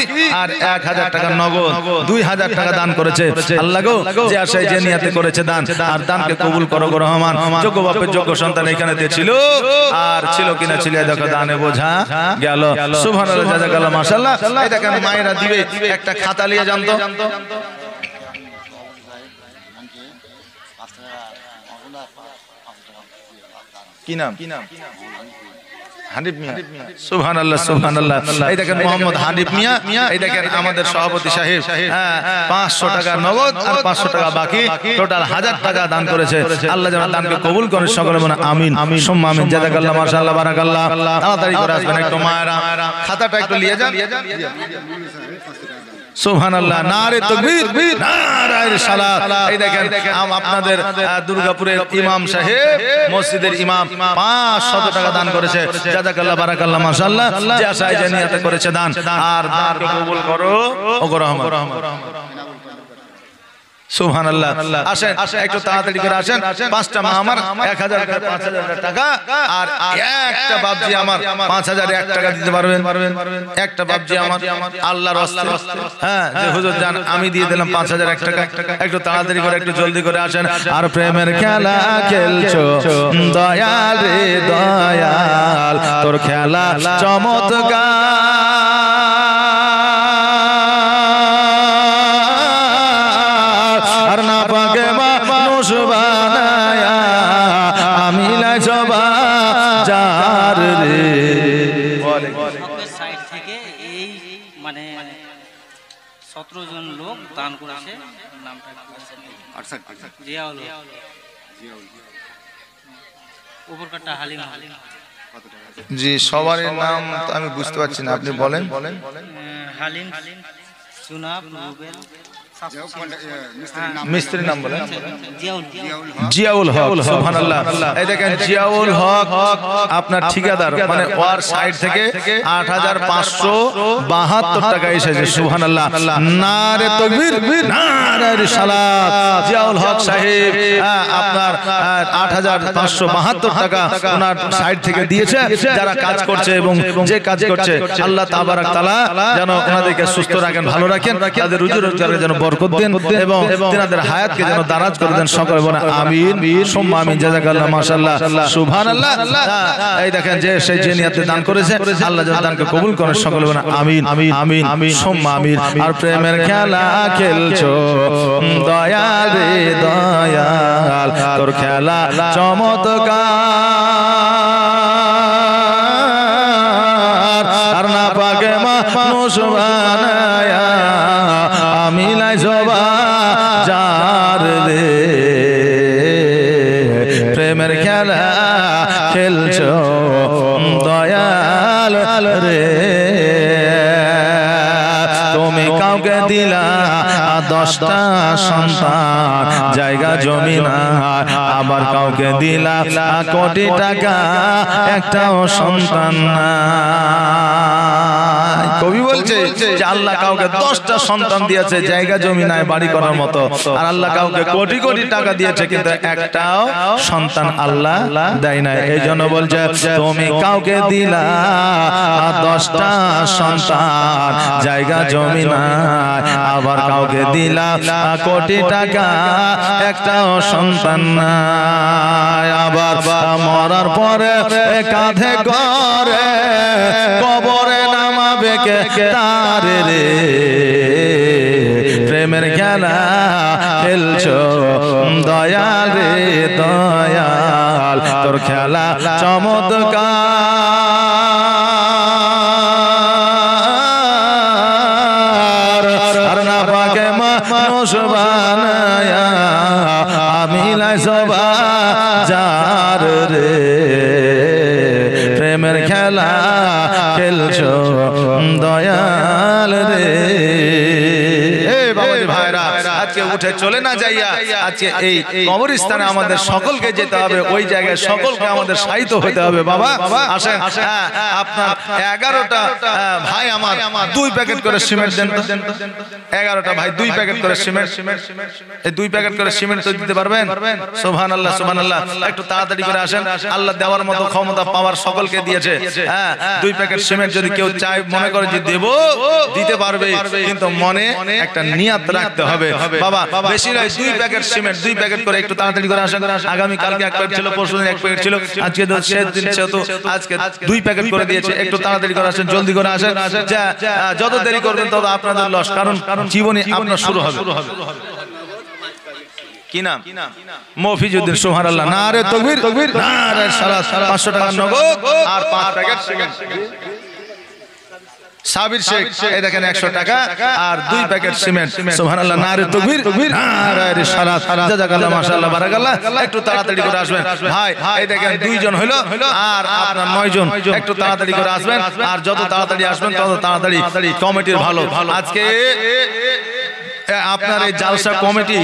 আর 1000 টাকা নগদ, 2000 টাকা দান করেছে। আল্লাহ গো, যে আশায় যে নিয়তে করেছে দান, আর দানকে কবুল করো গো রহমান। যোগ্য বাপের যোগ্য সন্তান এখানে ছিল, আর ছিল কিনা ছিল, দেখো দানে বোঝা গেল। সুবহানাল্লাহ, জাযাকাল্লাহ, মাশাআল্লাহ। এই দেখেন মায়েরা দিবে, একটা খাতা নিয়ে জানতো। কি নাম? হানিফ মিয়া সুবহানাল্লাহ সুবহানাল্লাহ এই দেখেন মোহাম্মদ হানিফ মিয়া এই দেখেন আমাদের সভাপতি সাহেব 500 টাকা নগদ আর 500 টাকা বাকি টোটাল 1000 টাকা দান করেছে আল্লাহ যেন দানকে কবুল করেন সকলে বলেন আমিন সুম্মা আমিন জাযাকাল্লাহ মাশাআল্লাহ বারাকাল্লাহ তাড়াতাড়ি করে আসবেন একটু মায়েরা খাতাটা একটু নিয়ে যান সুবহানাল্লাহ নারে তাকবীর নারে রিসালাত এই দেখেন আপনাদের দুর্গাপুরের ইমাম সাহেব মসজিদের ইমাম 500 টাকা দান করেছে জাযাকাল্লাহ বারাকাল্লাহ মাশাআল্লাহ যে আশায় যে নিয়তে করেছে দান আর দানকে কবুল করো ওগো রহমান সুবহানাল্লাহ আসেন একটু তাড়াতাড়ি করে আসেন পাঁচটা মা আমার 1000 5000 টাকা আর একটা বাপজি আমার 5001 টাকা দিতে পারবেন একটা বাপজি আমার আল্লাহর রাস্তায় হ্যাঁ যে হুজুর জান আমি দিয়ে দিলাম 5001 টাকা একটু তাড়াতাড়ি করে একটু জলদি করে আসেন আর প্রেমের খেলা খেলছো দয়াল রে দয়াল তোর খেলা চমৎকার সাইড থেকে এই মানে 17 জন লোক দান করেছে নামটা জিয়াউল উপরকাটা হালিম জি সবার নাম তো আমি বুঝতে পারছি না আপনি বলেন হালিম সুনাব রুবেল মিস্ত্রির নাম বলেন জিয়াউল হক সুবহানাল্লাহ এই দেখেন জিয়াউল হক আপনার ঠিকাদার মানে ওয়ার সাইড থেকে 8572 টাকা এসেছে সুবহানাল্লাহ নারে তাকবীর নারে রিসালাত জিয়াউল হক সাহেব আপনার 8572 টাকা ওনার সাইড থেকে দিয়েছে যারা কাজ করছে এবং যে কাজ করছে আল্লাহ তাবারাক তাআলা যেন ওনাদেরকে সুস্থ রাখেন ভালো রাখেন তাদের রুজি রোজগারে যেন বরকত দেন এবং তিনাদের হায়াতকে যেন দারাজ করে দেন সকলে বলেন আমিন সুম্মা আমিন জাযাকাল্লাহ মাশাআল্লাহ সুবহানাল্লাহ এই দেখেন যে সেই যে নিয়তে দান করেছে আল্লাহ যেন দানকে কবুল করেন সকলে বলেন আমিন আমিন আমিন সুম্মা আমিন আর প্রেমের খেলা খেলছো দয়াল রে দয়াল তোর খেলা চমৎকার আর না পাকে মানুষ বানায়া আমি লাই জবা যার রে প্রেমের খেলা খেলছো দয়াল রে তুমি কাউকে দিলা 10টা সন্তান জায়গা জমি না আবার কাউকে দিলা কোটি টাকা একটাও সন্তান না কবি বলছে যে আল্লাহ কাউকে 10টা সন্তান দিয়েছে জায়গা জমি নাই বাড়ি করার মতো আর আল্লাহ কাউকে কোটি কোটি টাকা দিয়েছে কিন্তু একটাও সন্তান আল্লাহ দেয় না এইজন্য বলছে তুমি কাউকে দিলা 10টা সন্তান জায়গা জমি নাই আবার কাউকে দিলা কোটি টাকা একটাও সন্তান নাই আবার মরার পরে কাঁধে করে কবরে নামাবে কে তারে রে প্রেমের খেলা খেলছো দয়াল রে দয়াল তোর খেলা চমৎকার আর না পাকে মানুষ বানায়া আমি লাই সবা যার রে প্রেমের খেলা খেলছো দয়াল রে ভাইরা আজকে উঠে চলে না যাইয়া আজকে এই কবরস্থানে আমাদের সকলকে যেতে হবে ওই জায়গায় সকলকে আমাদের শায়িত হতে হবে বাবা আসেন আপনার 11টা ভাই আমার 2 প্যাকেট করে সিমেন্ট দেন তো 11টা ভাই 2 প্যাকেট করে সিমেন্ট এই 2 প্যাকেট করে সিমেন্ট তো দিতে পারবেন সুবহানাল্লাহ সুবহানাল্লাহ একটু তাড়াতাড়ি করে আসেন আল্লাহ দেওয়ার মতো ক্ষমতা পাওয়ার সকলকে দিয়েছে 2 প্যাকেট সিমেন্ট যদি কেউ চায় মনে করে যে দেব দিতে পারবে কিন্তু মনে একটা নিয়ত রাখতে হবে বাবা বেশি নয় 2 প্যাকেট সিমেন্ট 2 প্যাকেট করে একটু তাড়াতাড়ি করে আসেন আগামী কালকে 1 প্যাকেট ছিল পরশুদিন 1 প্যাকেট ছিল আজকে তো শেষ দিন তো আজকে 2 প্যাকেট করে দিয়েছে একটু তাড়াতাড়ি করে আসেন জলদি করে আসেন যত দেরি করবেন তত আপনাদের লস কারণ জীবনে আপনার শুরু হবে কি নাম? মফিজউদ্দিন। সুবহানাল্লাহ। নারে তাকবীর, নারে সালাত। 500 টাকা নগদ আর 5 প্যাকেট সিমেন্ট। সাবির শেখ, এই দেখেন 100 টাকা আর 2 প্যাকেট সিমেন্ট। সুবহানাল্লাহ। নারে তাকবীর, নারে সালাত। জাযাকাল্লাহ, মাশাআল্লাহ, বারাকাল্লাহ। একটু তাড়াতাড়ি করে আসবেন ভাই। এই দেখেন 2 জন হলো আর আপনার 9 জন। একটু তাড়াতাড়ি করে আসবেন, আর যত তাড়াতাড়ি আসবেন তত তাড়াতাড়ি কমিটির ভালো। আজকে আপনার এই জালসা কমিটি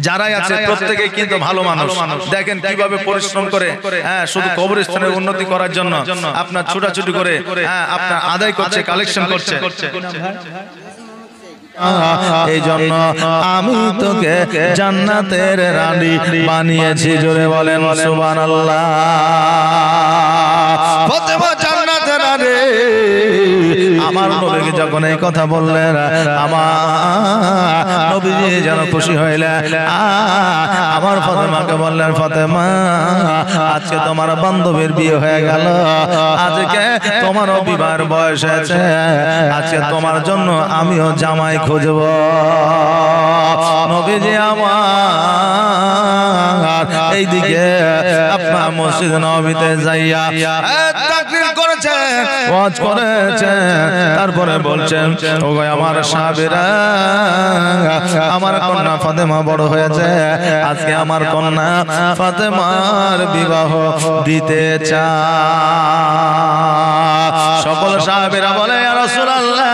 যারাই আছে প্রত্যেকেই কিন্তু ভালো মানুষ। দেখেন কিভাবে পরিশ্রম করে, হ্যাঁ, শুধু কবরস্থানের উন্নতি করার জন্য আপনার ছুটাছুটি করে, হ্যাঁ, আপনার আদায় করছে, কালেকশন করছে। এই জন্য আমি তোকে জান্নাতের রানী বানিয়েছি। জোরে বলেন সুবহানাল্লাহ। ফাতেমা জান্নাতের রানী। আমার নবীকে যখন এই কথা বললেন, আমার নবীজি যেন খুশি হইলেন। আমার ফাতেমাকে বললেন, ফাতেমা, আজকে তোমার বান্ধবীর বিয়ে হয়ে গেল, আজকে তোমারও বিবাহের বয়স হয়েছে, আজকে তোমার জন্য আমিও জামাই খুঁজব। নবীজি আমার এইদিকে আপনার মসজিদ নববীতে যাইয়া তাকরীর করেছেন, ওয়াজ করেছেন, তারপরে বলছেন, ওগো আমার সাহাবীরা, আমার কন্যা ফাতেমা বড় হয়েছে, আজকে আমার কন্যা ফাতেমার বিবাহ দিতে চায়। সকল সাহাবীরা বলে, ইয়া রাসূলুল্লাহ,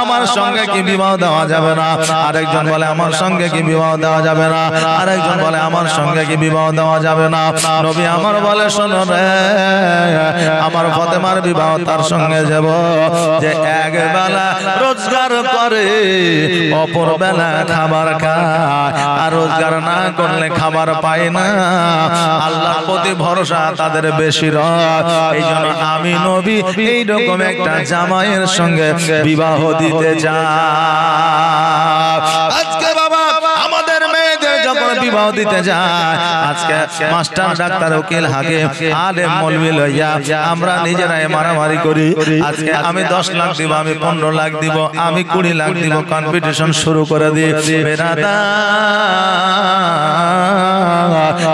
আমার সঙ্গে কি বিবাহ দেওয়া যাবে না? আরেকজন বলে, আমার সঙ্গে কি বিবাহ দেওয়া যাবে না? আরেকজন বলে, আমার সঙ্গে কি বিবাহ দেওয়া যাবে না? নবী আমার বলে, শোনো রে, আমার ফাতেমার বিবাহ তার সঙ্গে যাব যে এক বেলা রোজগার করে, অপর বেলা খাবার খায়, আর রোজগার না করলে খাবার পায় না। আল্লাহর প্রতি ভরসা তাদের বেশি রয়। এই জন্য আমি নবী এইরকম একটা জামাইয়ের সঙ্গে বিবাহ দিতে চাই। আজকে বাবা আমাদের মেয়েদের যখন বিবাহ দিতে যায়, আজকে মাস্টার, ডাক্তার, উকিল, হাকিম, আলেম, মৌলবি লইয়া আমরা নিজেরাই মারামারি করি। আজকে আমি 10 লাখ দিব, আমি 15 লাখ দিব, আমি 20 লাখ দিব, কম্পিটিশন শুরু করে দিই।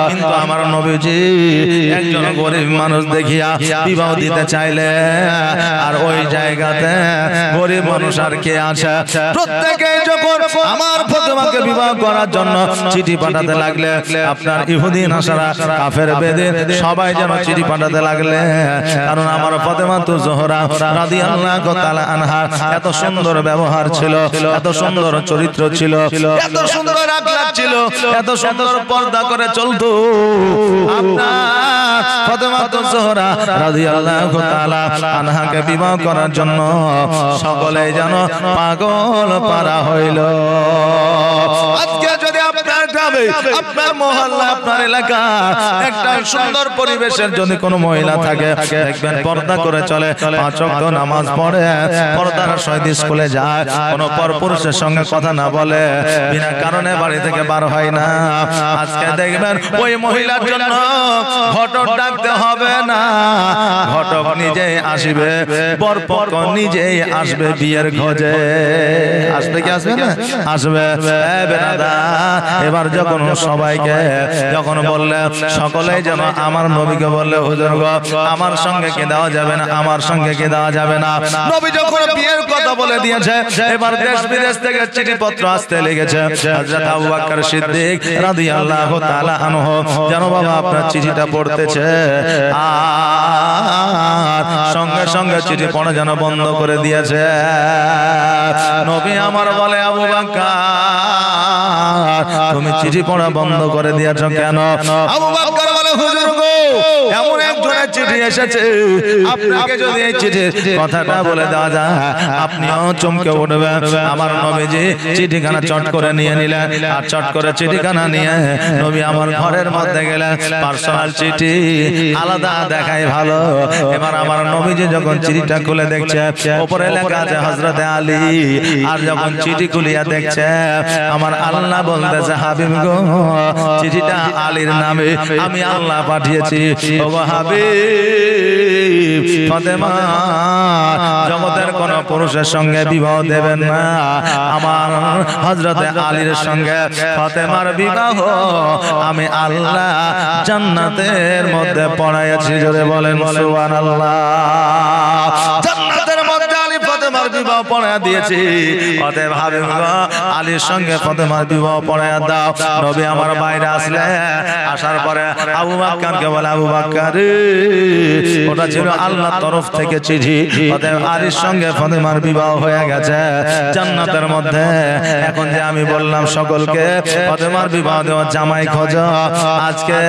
কিন্তু আমার নবীজি একজন গরিব মানুষ দেখিয়া বিবাহ দিতে চাইলে, আর ওই জায়গাতে গরিব মানুষ আর কে আছে? প্রত্যেকে যখন আমার ফাতেমাকে বিবাহ করার জন্য চিঠি পাঠাতে লাগলে, আপনার ইহুদি, নাসারা, কাফের, বেদিন সবাই যেন চিঠি পাঠাতে লাগলে, কারণ আমার ফাতেমা তো জোহরা রাদিয়াল্লাহু তাআলা আনহা এত সুন্দর ব্যবহার ছিল, এত সুন্দর চরিত্র ছিল, এত সুন্দর আকলাক ছিল, এত সুন্দর পর্দা করে চলতো। আপনার ফাতেমা তো জোহরা রাদিয়াল্লাহু তাআলা আনহাকে বিবাহ করার জন্য সকলে যেন পাগল পারা হইল। আজকে যদি আপনার গ্রামে, আপনার মহল্লা, আপনার এলাকা একটা সুন্দর পরিবেশের যদি কোনো মহিলা থাকে, দেখবেন পর্দা করে চলে, 5 ওয়াক্ত নামাজ পড়ে, পর্দার সহিত স্কুলে যায়, কোনো পরপুরুষের সঙ্গে কথা না বলে, বিনা কারণে বাড়ি থেকে বার হয় না। আজকে দেখবেন ওই মহিলার জন্য ঘটক ডাকতে হবে না, ঘটক নিজেই আসবে, বরপক্ষ নিজেই আসবে বিয়ের খোঁজে। আসবে কি আসবে না? আসবে। এবার যখন সবাইকে যখন বললে, সকলেই যেন আমার নবীকে বললে, হুজুর গো, আমার সঙ্গে কি দেওয়া যাবে না, আমার সঙ্গে কি দেওয়া যাবে না? নবী যখন বিয়ের কথা বলে দিয়েছে, এবার দেশ বিদেশ থেকে চিঠিপত্র আসতে লেগেছে। হযরত আবু বকর সিদ্দিক রাদিয়াল্লাহু তাআলা আনহু যেন বাবা আপনার চিঠিটা পড়তেছে, আর সঙ্গে সঙ্গে চিঠি পড়া যেন বন্ধ করে দিয়েছে। নবী আমার বলে, আবু বকর, তুমি চিঠি পড়া বন্ধ করে দিয়েছো কেন? আবু বকর বলে, হুজুর গো, এমন একজনের চিঠি এসেছে, আপনাকে যদি এই চিঠির কথাটা বলে দেওয়া যায়, আপনিও চমকে উঠবেন। আমার নবীজি চিঠিখানা চট করে নিয়ে নিলেন, আর চট করে চিঠিখানা নিয়ে নবী আমার ঘরের মধ্যে গেলেন। পার্সোনাল চিঠি আলাদা দেখাই ভালো। এবার আমার নবীজি যখন চিঠিটা খুলে দেখছে, উপরে লেখা আছে হযরতে আলী, আর যখন চিঠি খুলিয়া দেখছে, আমার আল্লাহ বলতেছে, হাবিব গো, চিঠিটা আলীর নামে আমি আল্লাহ পাঠিয়েছি। ওগো হাবিব, ফাতেমা জগতের কোন পুরুষের সঙ্গে বিবাহ দেবেন না, আমার হযরতে আলীর সঙ্গে ফাতেমার বিবাহ আমি আল্লাহ জান্নাতের মধ্যে পড়াইয়াছি। জোরে বলেন সুবহানাল্লাহ। জান্নাতের মধ্যে আলী ফাতেমার বিবাহ পড়াইয়া দিয়েছি। অতএব হাবিবগো আলীর সঙ্গে ফাতেমার বিবাহ পড়াইয়া দাও। নবী আমার বাইরে আসলে আসার পরে আবু বকরকে বলে, আবু বকর ওটা ছিল আল্লাহর তরফ থেকে চিঠি। অতএব আলীর সঙ্গে ফাতেমার বিবাহ হয়ে গেছে জান্নাতের মধ্যে। এখন যে আমি বললাম সকলকে ফাতেমার বিবাহ দেওয়া জামাই খোঁজ, আজকে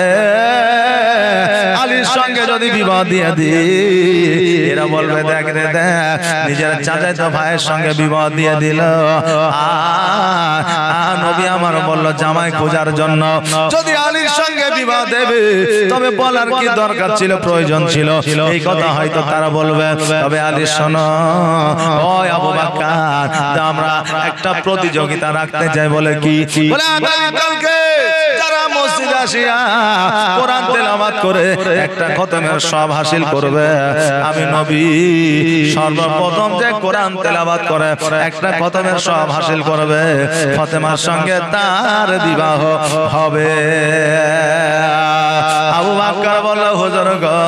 আলীর সঙ্গে যদি বিবাহ দিয়ে দিই এরা বলবে দেখ রে দেখ নিজের চাচাতো ভাইয়ের সঙ্গে বিবাহ দিয়ে দিল। নবী আমার বলল জামাই খোঁজার জন্য যদি আলীর সঙ্গে বিবাহ দেবে তবে বলার কি দরকার ছিল, প্রয়োজন ছিল, এই কথা হয়তো তারা বলবে। তবে আলী শোনো, ওই আবু বকর আমরা একটা প্রতিযোগিতা রাখতে চাই। বলে কি? বলে আগামীকালকে যারা মসজিদে আসিয়া কোরআন তেলাওয়াত করে একটা খতমের সব হাসিল করবে, আমি নবী সর্বপ্রথম যে কোরআন তেলাওয়াত করে একটা খতমের সব হাসিল করবে ফাতেমার সঙ্গে তার বিবাহ হবে। আবু বকর বলল, হুজুর গো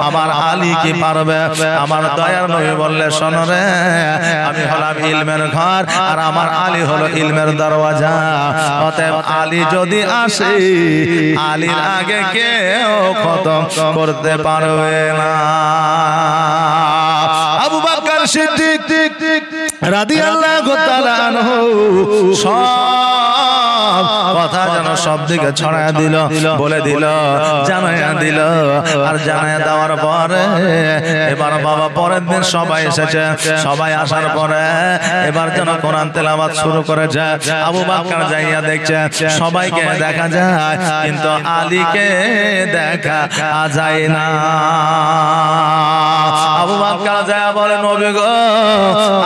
আমার আলী কি পারবে? আমার দয়ার নবী বললে, শোনো রে, আমি হলাম ইলমের ঘর আর আমার আলী হলো ইলমের দরওয়াজা। অতএব আলী যদি আসে আলীর আগে কেউ খতম করতে পারবে না। আবু বকর সিদ্দিক রাদিয়াল্লাহু তাআলা আনহু সব কথা যেন সব দিকে ছড়ায়া দিল, বলে দিল, জানায়া দিল। আর জানায়া দেওয়ার পরে এবার বাবা পরের দিন সবাই এসেছে। সবাই আসার পরে এবার যেন কোরআন তেলাওয়াত শুরু করেছে। আবু বকর যাইয়া দেখছে সবাইকে দেখা যায় কিন্তু আলীকে দেখা যায় না। আবু বকর যায় বলে, নবী গো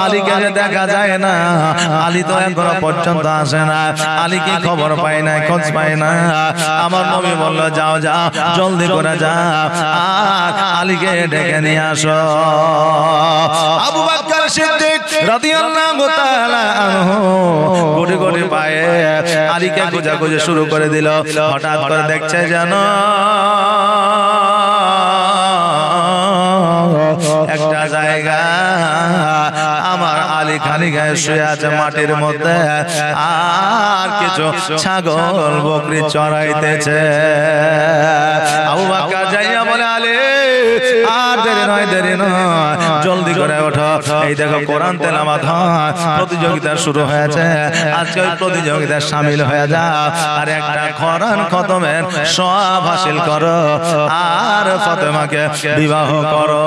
আলীকে দেখা যায় না, আলী তো এখনো পর্যন্ত আসে না, আলী কি খবর পায় না, খোঁজ পায় না। আমার নবী বলল, যাও যাও জলদি করে যাও আর আলীকে ডেকে নিয়ে আসো। আবু বকর সিদ্দিক রাদিয়াল্লাহু তাআলা আনহু গুটি গুটি পায়ে আলীকে খোঁজাখুঁজি শুরু করে দিল। হঠাৎ করে দেখছে যেন একটা জায়গা আমার আলী খালি গায়ে শুয়ে আছে মাটির মধ্যে, আর কিছু ছাগল বকরি চড়াইতেছে। আবু বকর যাইয়া বলে, আলী আর দেরি নয়, দেরি নয়, জলদি করে ওঠো। এই দেখো কোরআন তেলাওয়াত হয়, প্রতিযোগিতা শুরু হয়েছে, আজকে ওই প্রতিযোগিতায় শামিল হয়ে যাও আর একটা কোরআন খতমের সব হাসিল করো আর ফাতেমাকে বিবাহ করো।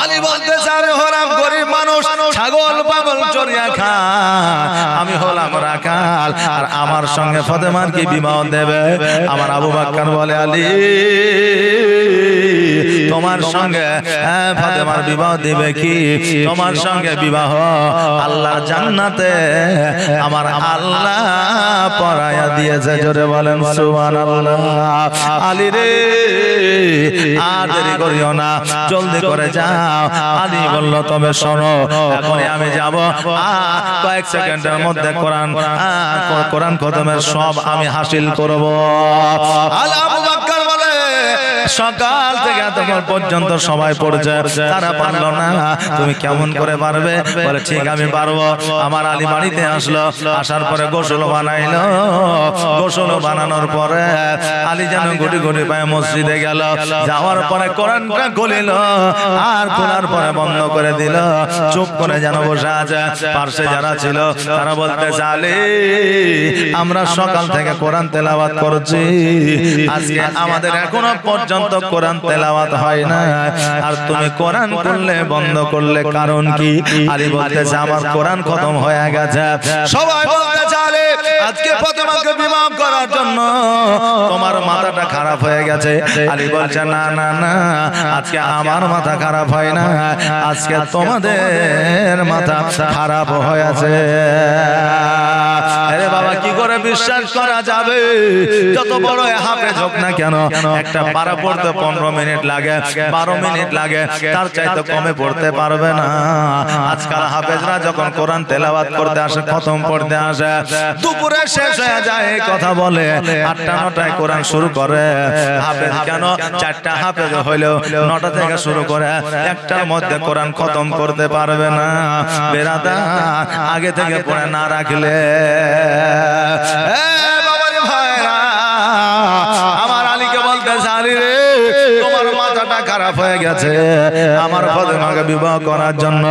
আলী বলতে চান, হলাম গরিব মানুষ, ছাগল পাগল চড়িয়া খায়, আমি হলাম রাখাল, আর আমার সঙ্গে ফাতেমার কি বিবাহ দেবে? আমার আবু বকর বলে, আলী তোমার সঙ্গে ফাতেমার বিবাহ দিবে কি? তোমার সঙ্গে বিবাহ আল্লাহর জান্নাতে আমার আল্লাহ পড়াইয়া দিয়েছে। জোরে বলেন সুবহানাল্লাহ। আলী রে আর দেরি করিও না, জলদি করে যাও। আলী বলল, তবে শোনো, এখনই আমি যাব, কয়েক সেকেন্ডের মধ্যে কোরআন খতমের সব আমি হাসিল করব। আবু বকর বলে, সকাল থেকে তোমার পর্যন্ত সবাই পড়ছে, তারা পারলো না, তুমি কেমন করে পারবে? বলে, ঠিক আমি পারবো। আমার আলী বাড়িতে আসলো, আসার পরে গোসল বানাইলো। গোসল বানানোর পরে আলী যেন গুটি গুটি পায়ে মসজিদে গেল। যাওয়ার পরে কোরআনটা খুলিল আর খোলার পরে বন্ধ করে দিল। চুপ করে যেন বসে আছে। পাশে যারা ছিল তারা বলতে, আলী আমরা সকাল থেকে কোরআন তেলাওয়াত করছি, আজকে আমাদের এখনো পর্যন্ত কোরআন তেলাওয়াত হয় না, আর তুমি কোরআন খুললে বন্ধ করলে কারণ কি? আলী বলতেছে, আমার কোরআন খতম হয়ে গেছে। সবাই বলতে, আলী আজকে ফাতেমাকে বিবাহ করার জন্য তোমার মাথাটা খারাপ হয়ে গেছে। আলী বলছে না না না, আজকে আমার মাথা খারাপ হয় না, আজকে তোমাদের মাথা খারাপ হয়েছে। আরে বাবা, কি করে বিশ্বাস করা যাবে? যত বড় হাফেজ হোক না কেন, একটা পারা পড়তে 15 মিনিট লাগে, 12 মিনিট লাগে, তার চাইতে কমে পড়তে পারবে না। আজকাল হাফেজরা যখন কোরআন তেলাওয়াত করতে আসে, খতম পড়তে আসে, দুপুরে শেষ হয়ে যায় এই কথা বলে, 8টা 9টায় কোরআন শুরু করে। হাফেজ কেন 4টা হাফেজ হইলেও 9টা থেকে শুরু করে 1টার মধ্যে কোরআন খতম করতে পারবে না। বেরাদা আগে থেকে পড়ে না রাখলে আমার আলীকে বলতে আলী রে, তোমার মাথাটা খারাপ হয়ে গেছে আমার ফাতেমাকে বিবাহ করার জন্য।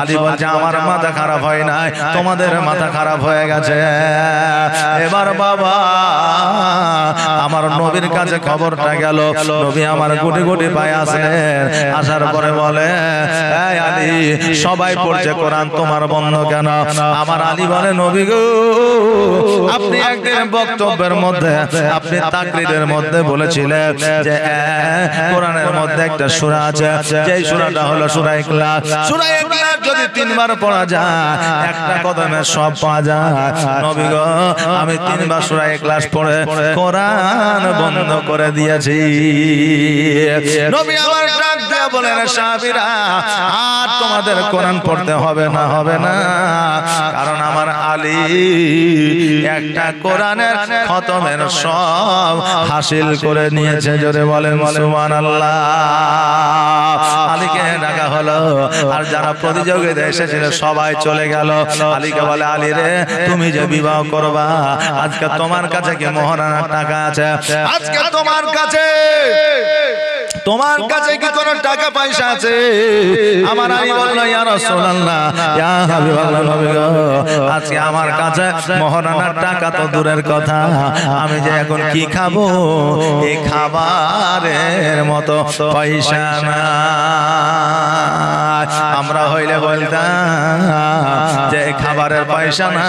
আলী বলছে আমার মাথা খারাপ হয় নাই, তোমাদের মাথা খারাপ হয়ে গেছে। এবার বাবা আমার নবীর কাছে খবরটা গেল। নবী আমার গুটি গুটি পায়ে আসলেন, আসার পরে বলে এই আলী, সবাই পড়ছে কোরআন, তোমার বন্ধ কেন? আমার আলী বলে নবী গো, আপনি একদিন বক্তব্যের মধ্যে, আপনি তাকরীরের মধ্যে বলেছিলেন যে কোরআনের মধ্যে একটা সূরা আছে, যেই সূরাটা হলো সূরা ইখলাস। সূরা ইখলাস যদি 3 বার পড়া যায়, একটা কদমে সব পাওয়া যায়। নবী গো, আমি 3 বার সূরা ইখলাস পড়ে কোরআন বন্ধ করে দিয়েছি। নবী আমার ডাক দিয়ে বলেন সাহাবীরা, আর তোমাদের কোরআন পড়তে হবে না, হবে না, কারণ আমার আলী একটা কোরআনের খতমের সব হাসিল করে নিয়েছে। জোরে বলেন সুবহানাল্লাহ। আলীকে ডাকা হলো, আর যারা প্রতিযোগিতা এসেছিল সবাই চলে গেল। আলীকে বলে আলী রে, তুমি যে বিবাহ করবা, আজকে তোমার কাছে কি মোহরানার টাকা আছে? আজকে তোমার কাছে কি কোনো টাকা পয়সা আছে? আমার আলী বলল ইয়া রাসূলুল্লাহ, ইয়া হাবিবাল্লাহ, নবী গো, আজকে আমার কাছে মোহরানার টাকা তো দূরের কথা, আমি যে এখন কি খাবো, এই খাবারের মতো পয়সা না। আমরা হইলে বলতাম যে খাবারের পয়সা না,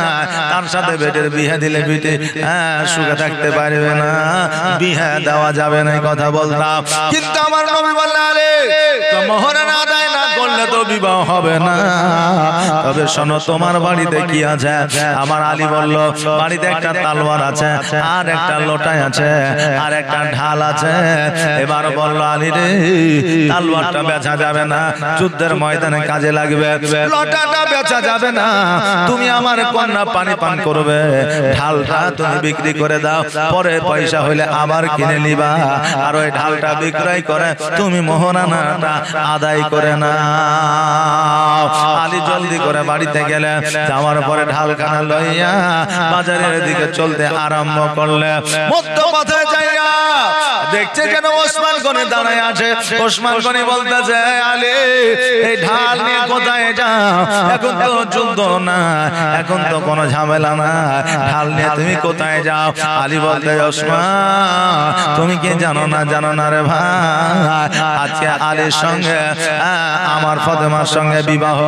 তার সাথে বেটের বিয়ে দিলে বিটে সুখে থাকতে পারবে না, বিয়ে দেওয়া যাবে না, কথা বলতাম। কিন্তু আমার নবী বললেন আরে, মোহরানা আদায় না করলে তো বিবাহ হবে না। তবে শোনো, তোমার বাড়িতে কি আছে? আমার আলী বলল বাড়িতে একটা তলোয়ার আছে, আর একটা লোটা আছে, আর একটা ঢাল আছে। এবার বলল আলী রে, তলোয়ারটা বেচা যাবে না, যুদ্ধের ময়দানে কাজে লাগবে। লোটাটা বেচা যাবে না, তুমি আমার কন্যা পানি পান করবে। ঢালটা তুমি বিক্রি করে দাও, পরে পয়সা হইলে আবার কিনে নিবা। আর ওই ঢালটা বিক্রয় করে তুমি মোহরানাটা আদায় করে না। আলী জলদি করে বাড়িতে গেলেন, যাওয়ার পরে ঢালখানা লইয়া বাজারের দিকে চলতে আরম্ভ করলে, মধ্য পথে যাইয়া দেখছে যেন ওসমান গনি দাঁড়ায় আছে। ওসমান গনি বলতেছে আলী, এই ঢাল নিয়ে কোথায় যাও? এখন তো যুদ্ধ না, এখন তো কোনো ঝামেলা না, ঢাল নিয়ে তুমি কোথায় যাও? আলী বলতে ওসমান, তুমি কি জানো না? জানো না রে ভাই, আজকে আলীর সঙ্গে আমার ফাতেমার সঙ্গে বিবাহ,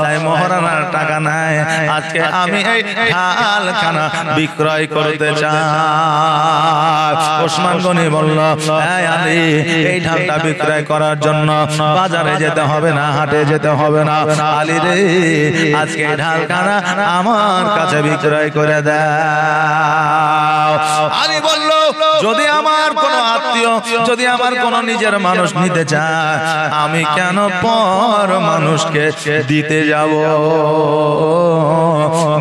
তাই মোহরানার টাকা নাই, আজকে আমি এই ঢালখানা বিক্রয় করতে চাই। ওসমান গনি বলল আলী, এই ঢালটা বিক্রয় করার জন্য বাজারে যেতে হবে না, হাটে যেতে হবে না। আলী রে, আজকে ঢালখানা আমার কাছে বিক্রয় করে দাও। আলী বলল যদি আমার কোন আত্মীয়, যদি আমার কোন নিজের মানুষ নিতে চায়, আমি কেন পর মানুষকে দিতে যাব?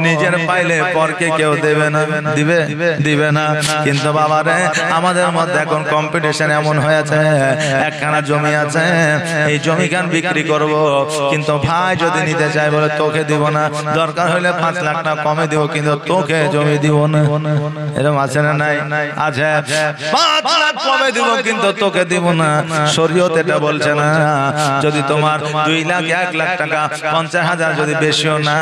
নিজের পাইলে পরকে কেউ দেবে না, দিবে না। কিন্তু বাবা রে, আমাদের মধ্যে এখন কম্পিটিশন এমন হয়েছে, একখানা জমি আছে, এই জমিখান বিক্রি করব, কিন্তু ভাই যদি নিতে চায় বলে তোকে দিব না, দরকার হলে 5 লাখ টাকা কমে দিব, কিন্তু তোকে জমি দিব না। এরকম আছে না নাই? আছে। 5 লাখ কমে দিব কিন্তু তোকে দিব না, শরীয়ত এটা বলছে না। যদি তোমার 2 লাখ 1 লাখ টাকা 50,000 যদি বেশিও না,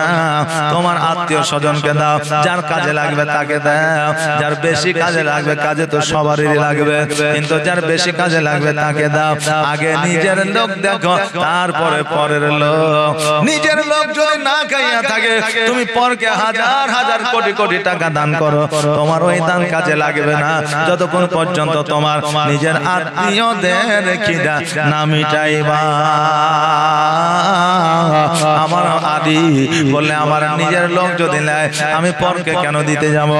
তোমার আত্মীয় স্বজনকে দাও, যার কাজে লাগবে তাকে দাও। যার বেশি কাজে লাগবে, কাজে তো সবারই লাগবে, কিন্তু যার বেশি কাজে লাগবে তাকে দাও। আগে নিজের লোক দেখো, তারপরে পরের লোক। নিজের লোক যদি না খাইয়া থাকে, তুমি পরকে হাজার হাজার কোটি কোটি টাকা দান করো, তোমার ওই দান কাজে লাগবে না যতক্ষণ পর্যন্ত তোমার নিজের আত্মীয়দের খিদা না মিটাইবা। আমার আদি বললে আমার নিজের লোক যদি নেয়, আমি পরকে কেন দিতে যাব?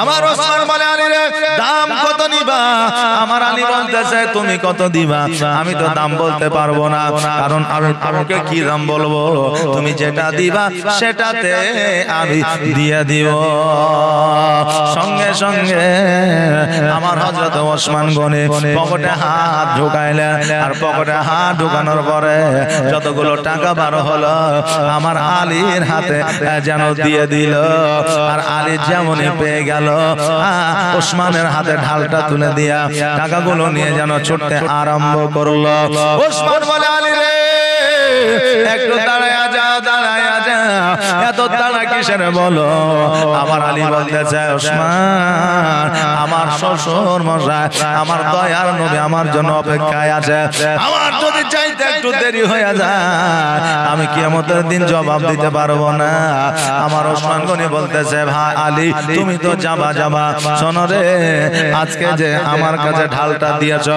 আমার ওসমান বলে আলী রে দাম কত নিবা? আমার আলী বলতেছে তুমি কত দিবা? আমি তো দাম বলতে পারবো না, কারণ আমি তোমাকে কি দাম বলবো? তুমি যেটা দিবা সেটাতে আমি দিয়ে দিব। সঙ্গে সঙ্গে আমার হযরত ওসমান গনি পকেটে হাত ঢুকাইলেন, আর পকেটে হাত ঢুকানোর পরে যতগুলো টাকা বার হলো আমার আলীর হাতে যেন দিয়ে দিল। আর আলী যেমনই পেয়ে গেল, ওসমানের হাতে ঢালটা তুলে দিয়া টাকাগুলো নিয়ে যেন ছুটতে আরম্ভ করলো। ওসমান বলে আলী রে একটু দাঁড়ায়া যাও, দাঁড়ায়া যাও, এত তাড়া কিসের বলো? আমার আলী বলতেছে ওসমান, আমার শ্বশুর মশাই, আমার দয়ার নবী আমার জন্য অপেক্ষায় আছে। আমার যদি চাইতে একটু দেরি হয়ে যায়, আমি কিয়ামতের দিন জবাব দিতে পারবো না। আমার ওসমান গনি বলতেছে ভাই আলী তুমি তো যাবা যাবা, শোনো রে আজকে যে আমার কাছে ঢালটা দিয়েছ,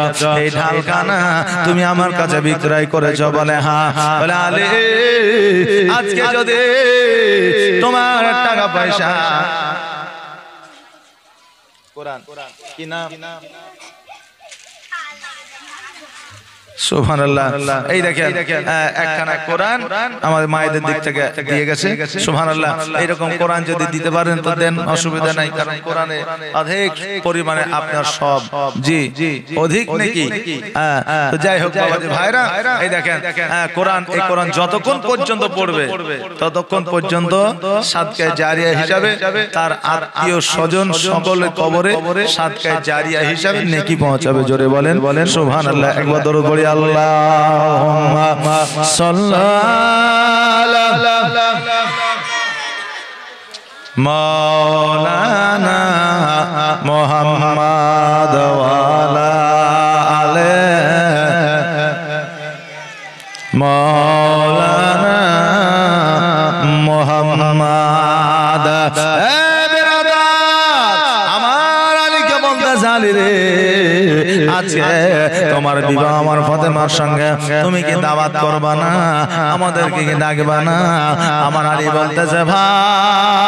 এই ঢালখানা তুমি আমার কাছে বিক্রয় করেছো? বলে হ্যাঁ। বলে আলী আজকে যদি তোমার টাকা পয়সা কোরআন কি নাম? সুবহানাল্লাহ। এই দেখেন একখানা কোরআন আমাদের মায়েদের দিক থেকে দিয়ে গেছে। সুবহানাল্লাহ। এইরকম কোরআন যদি দিতে পারেন তো দেন, অসুবিধা নাই, কারণ কোরআনে অধিক পরিমাণে আপনার সব জি অধিক নাকি। তো যাই হোক বাবাজি ভাইরা, এই দেখেন কোরআন, এই কোরআন যতক্ষণ পর্যন্ত পড়বে ততক্ষণ পর্যন্ত সাদকায়ে জারিয়া হিসাবে তার আত্মীয় স্বজন সকলে কবরে সাদকায়ে জারিয়া হিসাবে নেকি পৌঁছাবে। জোরে বলেন সুবহানাল্লাহ। একবার দরুদ পড়ি আল্লাহুম্মা সাল্লি মাওলানা মুহাম্মাদ ওয়া আলা আলি মাওলানা মুহাম্মাদ। আমার আলীকে বলতেছে আলী রে আজকে তোমার বিবাহ আমার ফাতেমার সঙ্গে, তুমি কি দাওয়াত করবা না? আমাদেরকে কি ডাকবা না? আমার আলী বলতেছে ভাই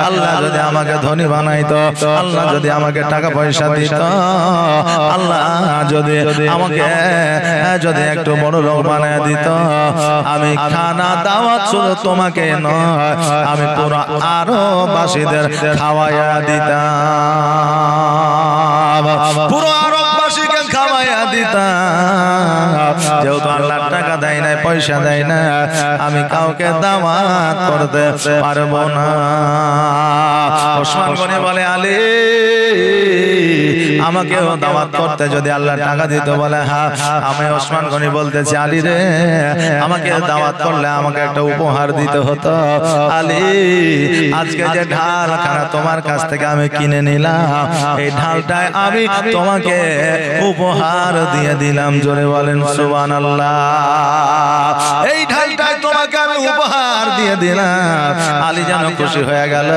আল্লাহ যদি আমাকে ধনী বানাইতো, আল্লাহ যদি আমাকে টাকা পয়সা দিত, আল্লাহ যদি আমাকে যদি একটু বড় লোক বানায় দিত, আমি খানা দাওয়াত শুধু তোমাকে নয়, আমি পুরো আরো বাসীদের খাওয়াইয়া দিতাম, পুরো আরববাসীকে খাওয়াইয়া দিতাম। যেহেতু আল্লাহ টাকা দেয় না, পয়সা দেয় না, আমি কাউকে দাওয়াত করতে পারবো না। ওসমান গনি বলে আলী আমাকেও দাওয়াত করতে যদি আল্লাহ টাকা দিত? বলে হ্যাঁ। আমি ওসমান গনি বলতেছি আলী রে আমাকে দাওয়াত করলে আমাকে একটা উপহার দিতে হতো। আলী আজকে যে ঢালখানা তোমার কাছ থেকে আমি কিনে নিলাম, এই ঢালটায় আমি তোমাকে উপহার দিয়ে দিলাম। জোরে বলেন সুবহানাল্লাহ। এই ঢালটায় তোমাকে আমি উপহার দিয়ে দিলাম। আলী যেন খুশি হয়ে গেল,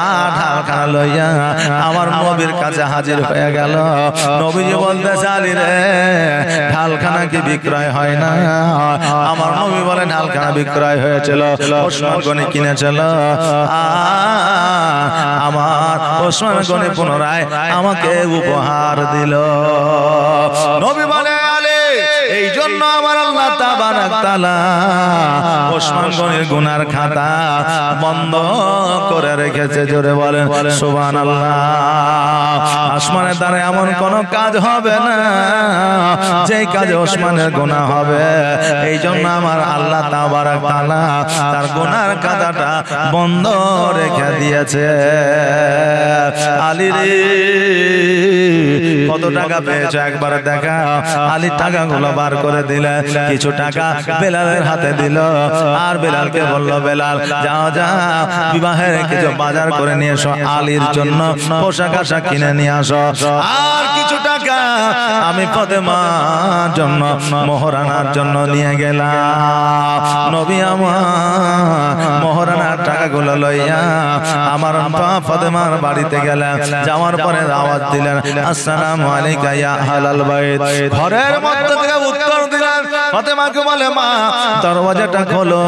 আর ঢালখানা লইয়া আমার নবীর কাছে হাজির হয়ে গেল। নবীজি বলতেছে আলী রে ঢালখানা কি বিক্রয় হয় না? আমার নবী বলে ঢালখানা বিক্রয় হয়েছিল, ওসমান গনি কিনেছিল। আমার ওসমান গনি পুনরায় আমাকে উপহার দিল। নবী বলে আলী এই জন্য আমার আল্লাহ তাবারাক তাআলা ওসমান গনির গুনার খাতা বন্ধ করে রেখেছে। জোরে বলেন সুবহানাল্লাহ। আসমানের দ্বারা এমন কোন কাজ হবে না যেই কাজে ওসমানের গুনাহ হবে। এই জন্য আমার আল্লাহ তাবারাক তাআলা তার গুনার খাতাটা বন্ধ রেখে দিয়েছে। আলী রে কত টাকা পেয়েছো একবার দেখা। আলী টাকাগুলো বার করে দিলে, কিছু টাকা বেলালের হাতে দিল, আর বেলালকে বলল, বেলাল যাও যাও বিবাহের কিছু বাজার করে নিয়ে এসো, আলীর জন্য পোশাক আশাক কিনে নিয়ে আসো। আর কিছু টাকা আমি ফাতেমার জন্য মোহরানার জন্য নিয়ে গেলাম। নবী আমার মোহরানার টাকাগুলো লইয়া আমার ফাতেমার বাড়িতে গেলেন। যাওয়ার পরে দাওয়াত দিলেন, আসসালামু আলাইকা ইয়া আহলাল বাইত। ঘরের মধ্যে থেকে উত্তর দিলেন, ফাতেমাকে বলে, মা দরওয়াজাটা খোলো,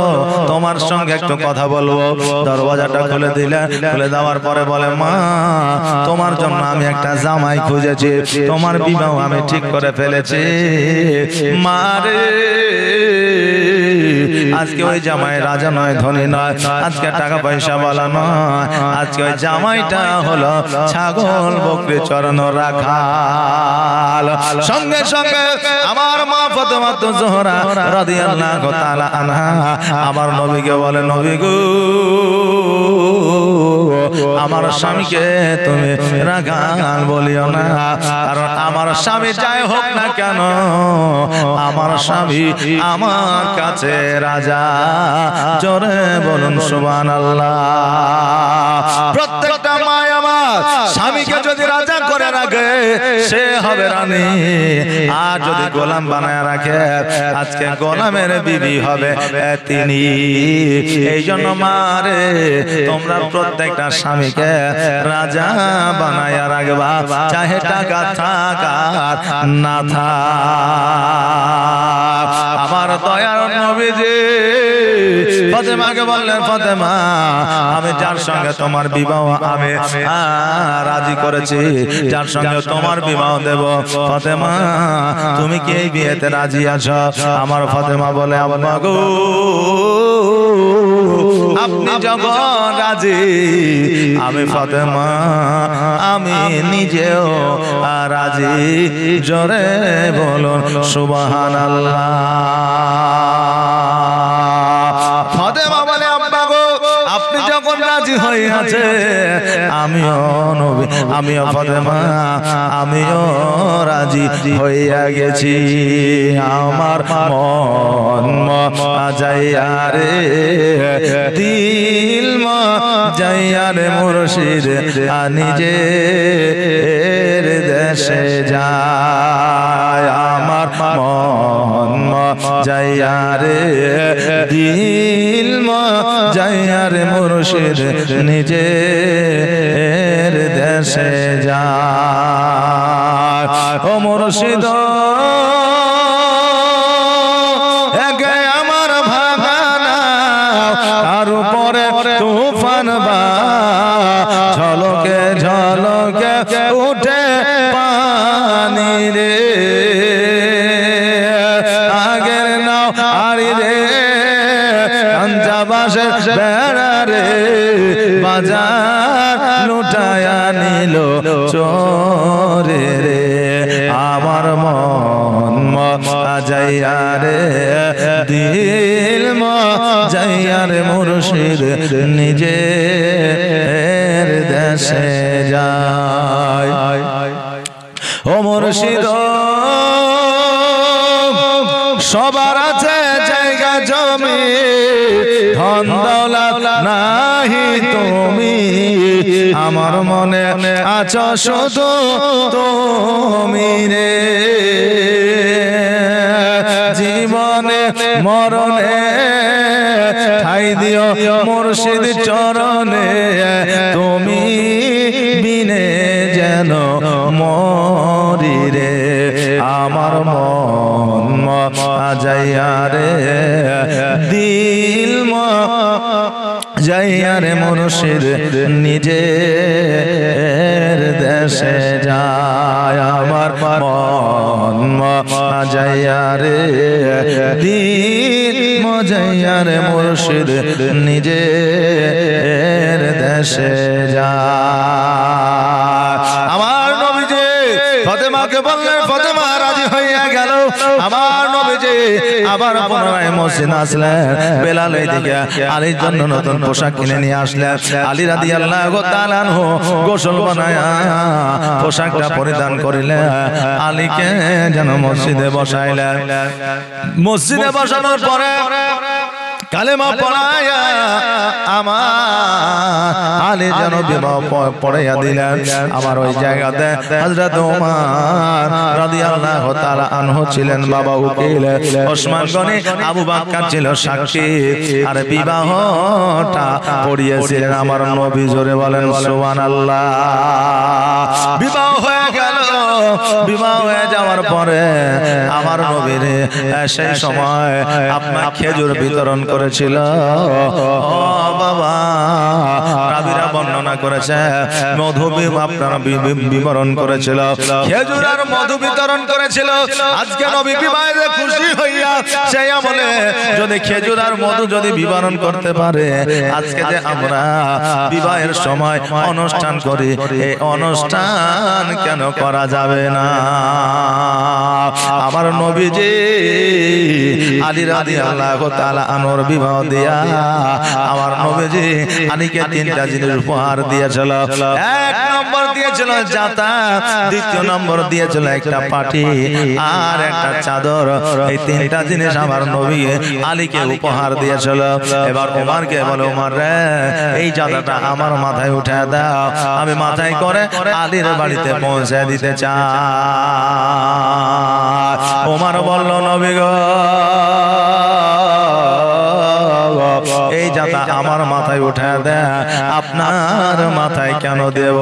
তোমার সঙ্গে একটু কথা বলবো। দরওয়াজাটা খুলে দিলেন। খুলে দেওয়ার পরে বলে, মা তোমার জন্য আমি একটা জামাই খুঁজেছি, তোমার বিবাহ আমি ঠিক করে ফেলেছি। মা রে আজকে ওই জামাই রাজা নয়, ধনী নয়, আজকে টাকা পয়সা বলা নয়, আজকে ওই জামাইটা হলো ছাগল বকরি চরানো রাখাল। সঙ্গে সঙ্গে আমার মা ফাতেমা জোহরা রাদিয়াল্লাহু তাআলা আনহা আমার নবীকে বলে, নবী গো আমার স্বামীকে তুমি রাগাল বলিও না, কারণ আমার স্বামী যাই হোক না কেন আমার স্বামী আমার কাছে রাজা। জোরে বলুন সুবহানাল্লাহ। প্রত্যেকটা মা আমার স্বামীকে যদি রাজা করে রাখে সে হবে রানী, আর যদি গোলাম বানায় রাখে আজকে গোলামের বিবি হবে তিনি। এই জন্য মারে তোমরা প্রত্যেকটা স্বামীকে রাজা বানায়া রাখবা, চাহে টাকা থাক আর না থাক। আমার দয়ার নবীজি ফাতেমাকে বললেন, ফাতেমা আমি যার সঙ্গে তোমার বিবাহ আমি রাজি করেছি, যার সঙ্গে তোমার বিবাহ দেব, ফাতেমা তুমি কি এই বিয়েতে রাজি আছো? আমার ফাতেমা বলে, আব্বা গো আপনি যখন রাজি, আমি ফাতেমা আমি নিজেও রাজি। জোরে বলুন সুবহানাল্লাহ। ফাতেমা বলে, আব্বা গো আপনি যখন রাজি হইয়াছে আমিও নবী, আমিও ফাতেমা আমিও রাজি হইয়া গেছি। আমার মন যাইয়া রে দিল যাইয়া রে মুর্শিদ নিজের দেশে যায়। আমার মন যাইয়া রে দিল যাইয়া রে মুর্শিদ নিজের দেশে যায়। ও মুর্শিদ একে আমার ভাগানা, তার উপরে তুফান বা ঝলকে ঝলকে উঠে পানি রে, আগের নাও আড়ি রে আঞ্জাবাসের বেড়া রে, বাজার লুটায়া নিল চোরে রে। আমার মন যাইয়া রে দিল যাইয়া রে মুর্শিদ নিজের দেশে যায়। ও মুর্শিদ সবার আছে জায়গা জমি, ধন দৌলত নাহি তুমি, আমার মনে আছো শুধু তুমি রে। জীবনে মরণে ঠাই দিও মুর্শিদ চরণে, তুমি বিনে যেন মরি রে। আমার মন যাইয়া রে দিল যাইয়া রে মুর্শিদ নিজের দেশ দেশে যায় আমার মন মজাইয়া রে দিন মজাইয়া রে মুর্শিদ নিজের দেশে যায় আমার নবীজি ফাতেমাকে বললেন ফাতেমা রাজি হইয়া গেল আমার নবীজি আবার পুনরায় মসজিদে আসলেন বেলাল এদিকে আলীর জন্য নতুন পোশাক কিনে নিয়ে আসলেন আলী রাদিয়াল্লাহু তাআলা আনহু গোসল বানায়া পোশাকটা পরিধান করিলেন আলীকে যেন মসজিদে বসাইলেন মসজিদে বসানোর পরে কালেমা পড়ায়া আমার আলী যেন বিবাহ পড়াইয়া দিলেন আমার ওই জায়গাতে হযরত ওমর রাদিয়াল্লাহু তাআলা আনহু ছিলেন বাবা উকিল ওসমান গনি আবু বকর ছিল সাক্ষী আর বিবাহটা পড়িয়েছিলেন আমার নবী জোরে বলেন সুবহানাল্লাহ বিবাহ হয়ে গেল বিবাহ হয়ে যাওয়ার পরে আমার নবীর সেই সময় আপনার খেজুর বিতরণ করেছিল ও বাবা রাবিরা বর্ণনা করেছে মধু আপনারা বিবরণ করেছিল খেজুর আর মধু বিতরণ করেছিল আজকে নবী বিবাহে খুশি হইয়া সেই আমলে যদি খেজুর আর মধু যদি বিবরণ করতে পারে আজকে যে আমরা বিবাহের সময় অনুষ্ঠান করি এই অনুষ্ঠান কেন করা যাবে না আমার নবীজি আলী রাদিয়াল্লাহু তাআলা আনহুর বিবাহ দিয়া আমার নবীজি আলীকে তিনটা জিনিস উপহার দিয়েছিল এক নম্বর দিয়েছিল জাতা দ্বিতীয় নম্বর দিয়েছিল একটা পাটি আর একটা চাদর এই তিনটা জিনিস আমার নবী আলীকে উপহার দিয়েছিল এবার ওমরকে বলে ওমর রে এই জাতাটা আমার মাথায় উঠে দাও আমি মাথায় করে আলীর বাড়িতে পৌঁছে দিতে চাই ওমর বলল নবী গো এই জাতা আমার মাথায় উঠে দেয় আপনার মাথায় কেন দেব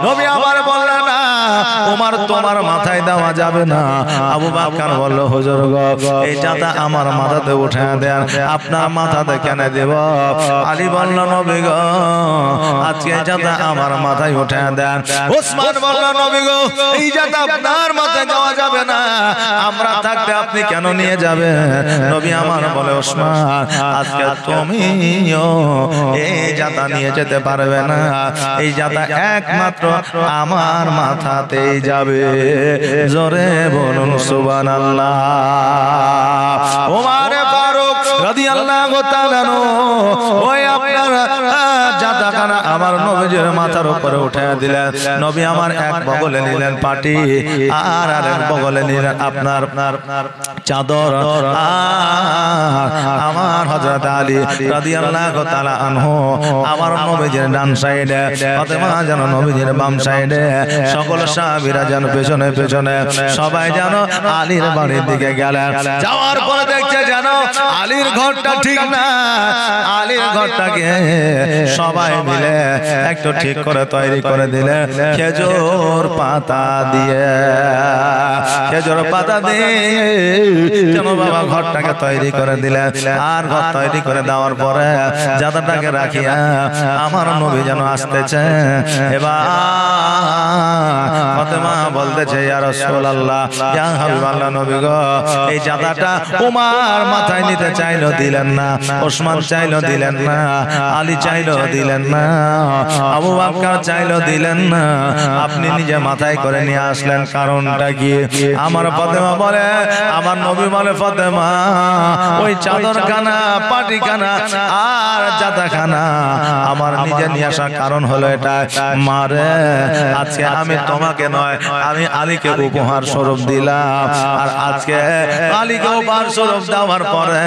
নবী আমার বললেন না ওমর তোমার মাথায় দেওয়া যাবে না আবু বকর বলল হুজুর গো এই জাতা আমার মাথাতে উঠে দেন আপনার মাথাতে কেন দেব আলী বলল নবী গো আজকে এই জাতা আমার মাথায় উঠে দেন ওসমান বলল নবী গো এই জাতা আপনার মাথায় দেওয়া যাবে না আমরা থাকতে আপনি কেন নিয়ে যাবেন নবী আমার বলে ওসমান আজকে তুমিও এই জাতা নিয়ে যেতে পারবে না এই জাতা একমাত্র আমার মাথাতেই যাবে জোরে বলুন সুবহানাল্লাহ ওমর ফারুক রাদিয়াল্লাহু তাআলা ওই আপনার জাতাখানা আমার নবীর মাথার উপরে উঠে দিলেন নবী আমার এক বগলে নিলেন পাটি আর আরেক বগলে নিলেন আপনার চাদর আমার হযরত আলী রাদিয়াল্লাহু তাআলা আনহু আমার নবীর ডান সাইডে ফাতেমা যেন নবীর বাম সাইডে সকল সাহাবীরা যেন পেছনে পেছনে সবাই যেন আলীর বাড়ির দিকে গেলেন যাওয়ার পরে দেখছে যেন আলীর ঘরটা ঠিক না আলীর ঘরটাকে সবাই মিলে একটু ঠিক করে তৈরি করে দিলে খেজুর পাতা দিয়ে যেন বাবা ঘরটাকে তৈরি করে দিলে আর ঘর তৈরি করে দেওয়ার পরে জাতাটাকে রাখিয়া আমার নবী যেন আসতেছে এবার ফাতেমা বলতেছে ইয়া রাসূলুল্লাহ ইয়া হাবিবাল্লাহ নবী গো এই জাতাটা ওমর মাথায় নিতে চাইলো দিলেন না ওসমান চাইলো দিলেন না আলী চাইলো দিলেন না আবু বকর চাইলো দিলেন না আপনি নিজে মাথায় করে নিয়ে আসলেন কারণটা কি আমার ফাতেমা বলে আমার নবী বলে ফাতেমা ওই চাদরখানা পাটিখানা আর জাতাখানা আমার নিজে নিয়ে আসার কারণ হলো এটা মারে আজকে আমি তোমাকে নয় আমি আলীকে উপহার স্বরূপ দিলাম আর আজকে আলীকে উপহার স্বরূপ দেওয়ার পরে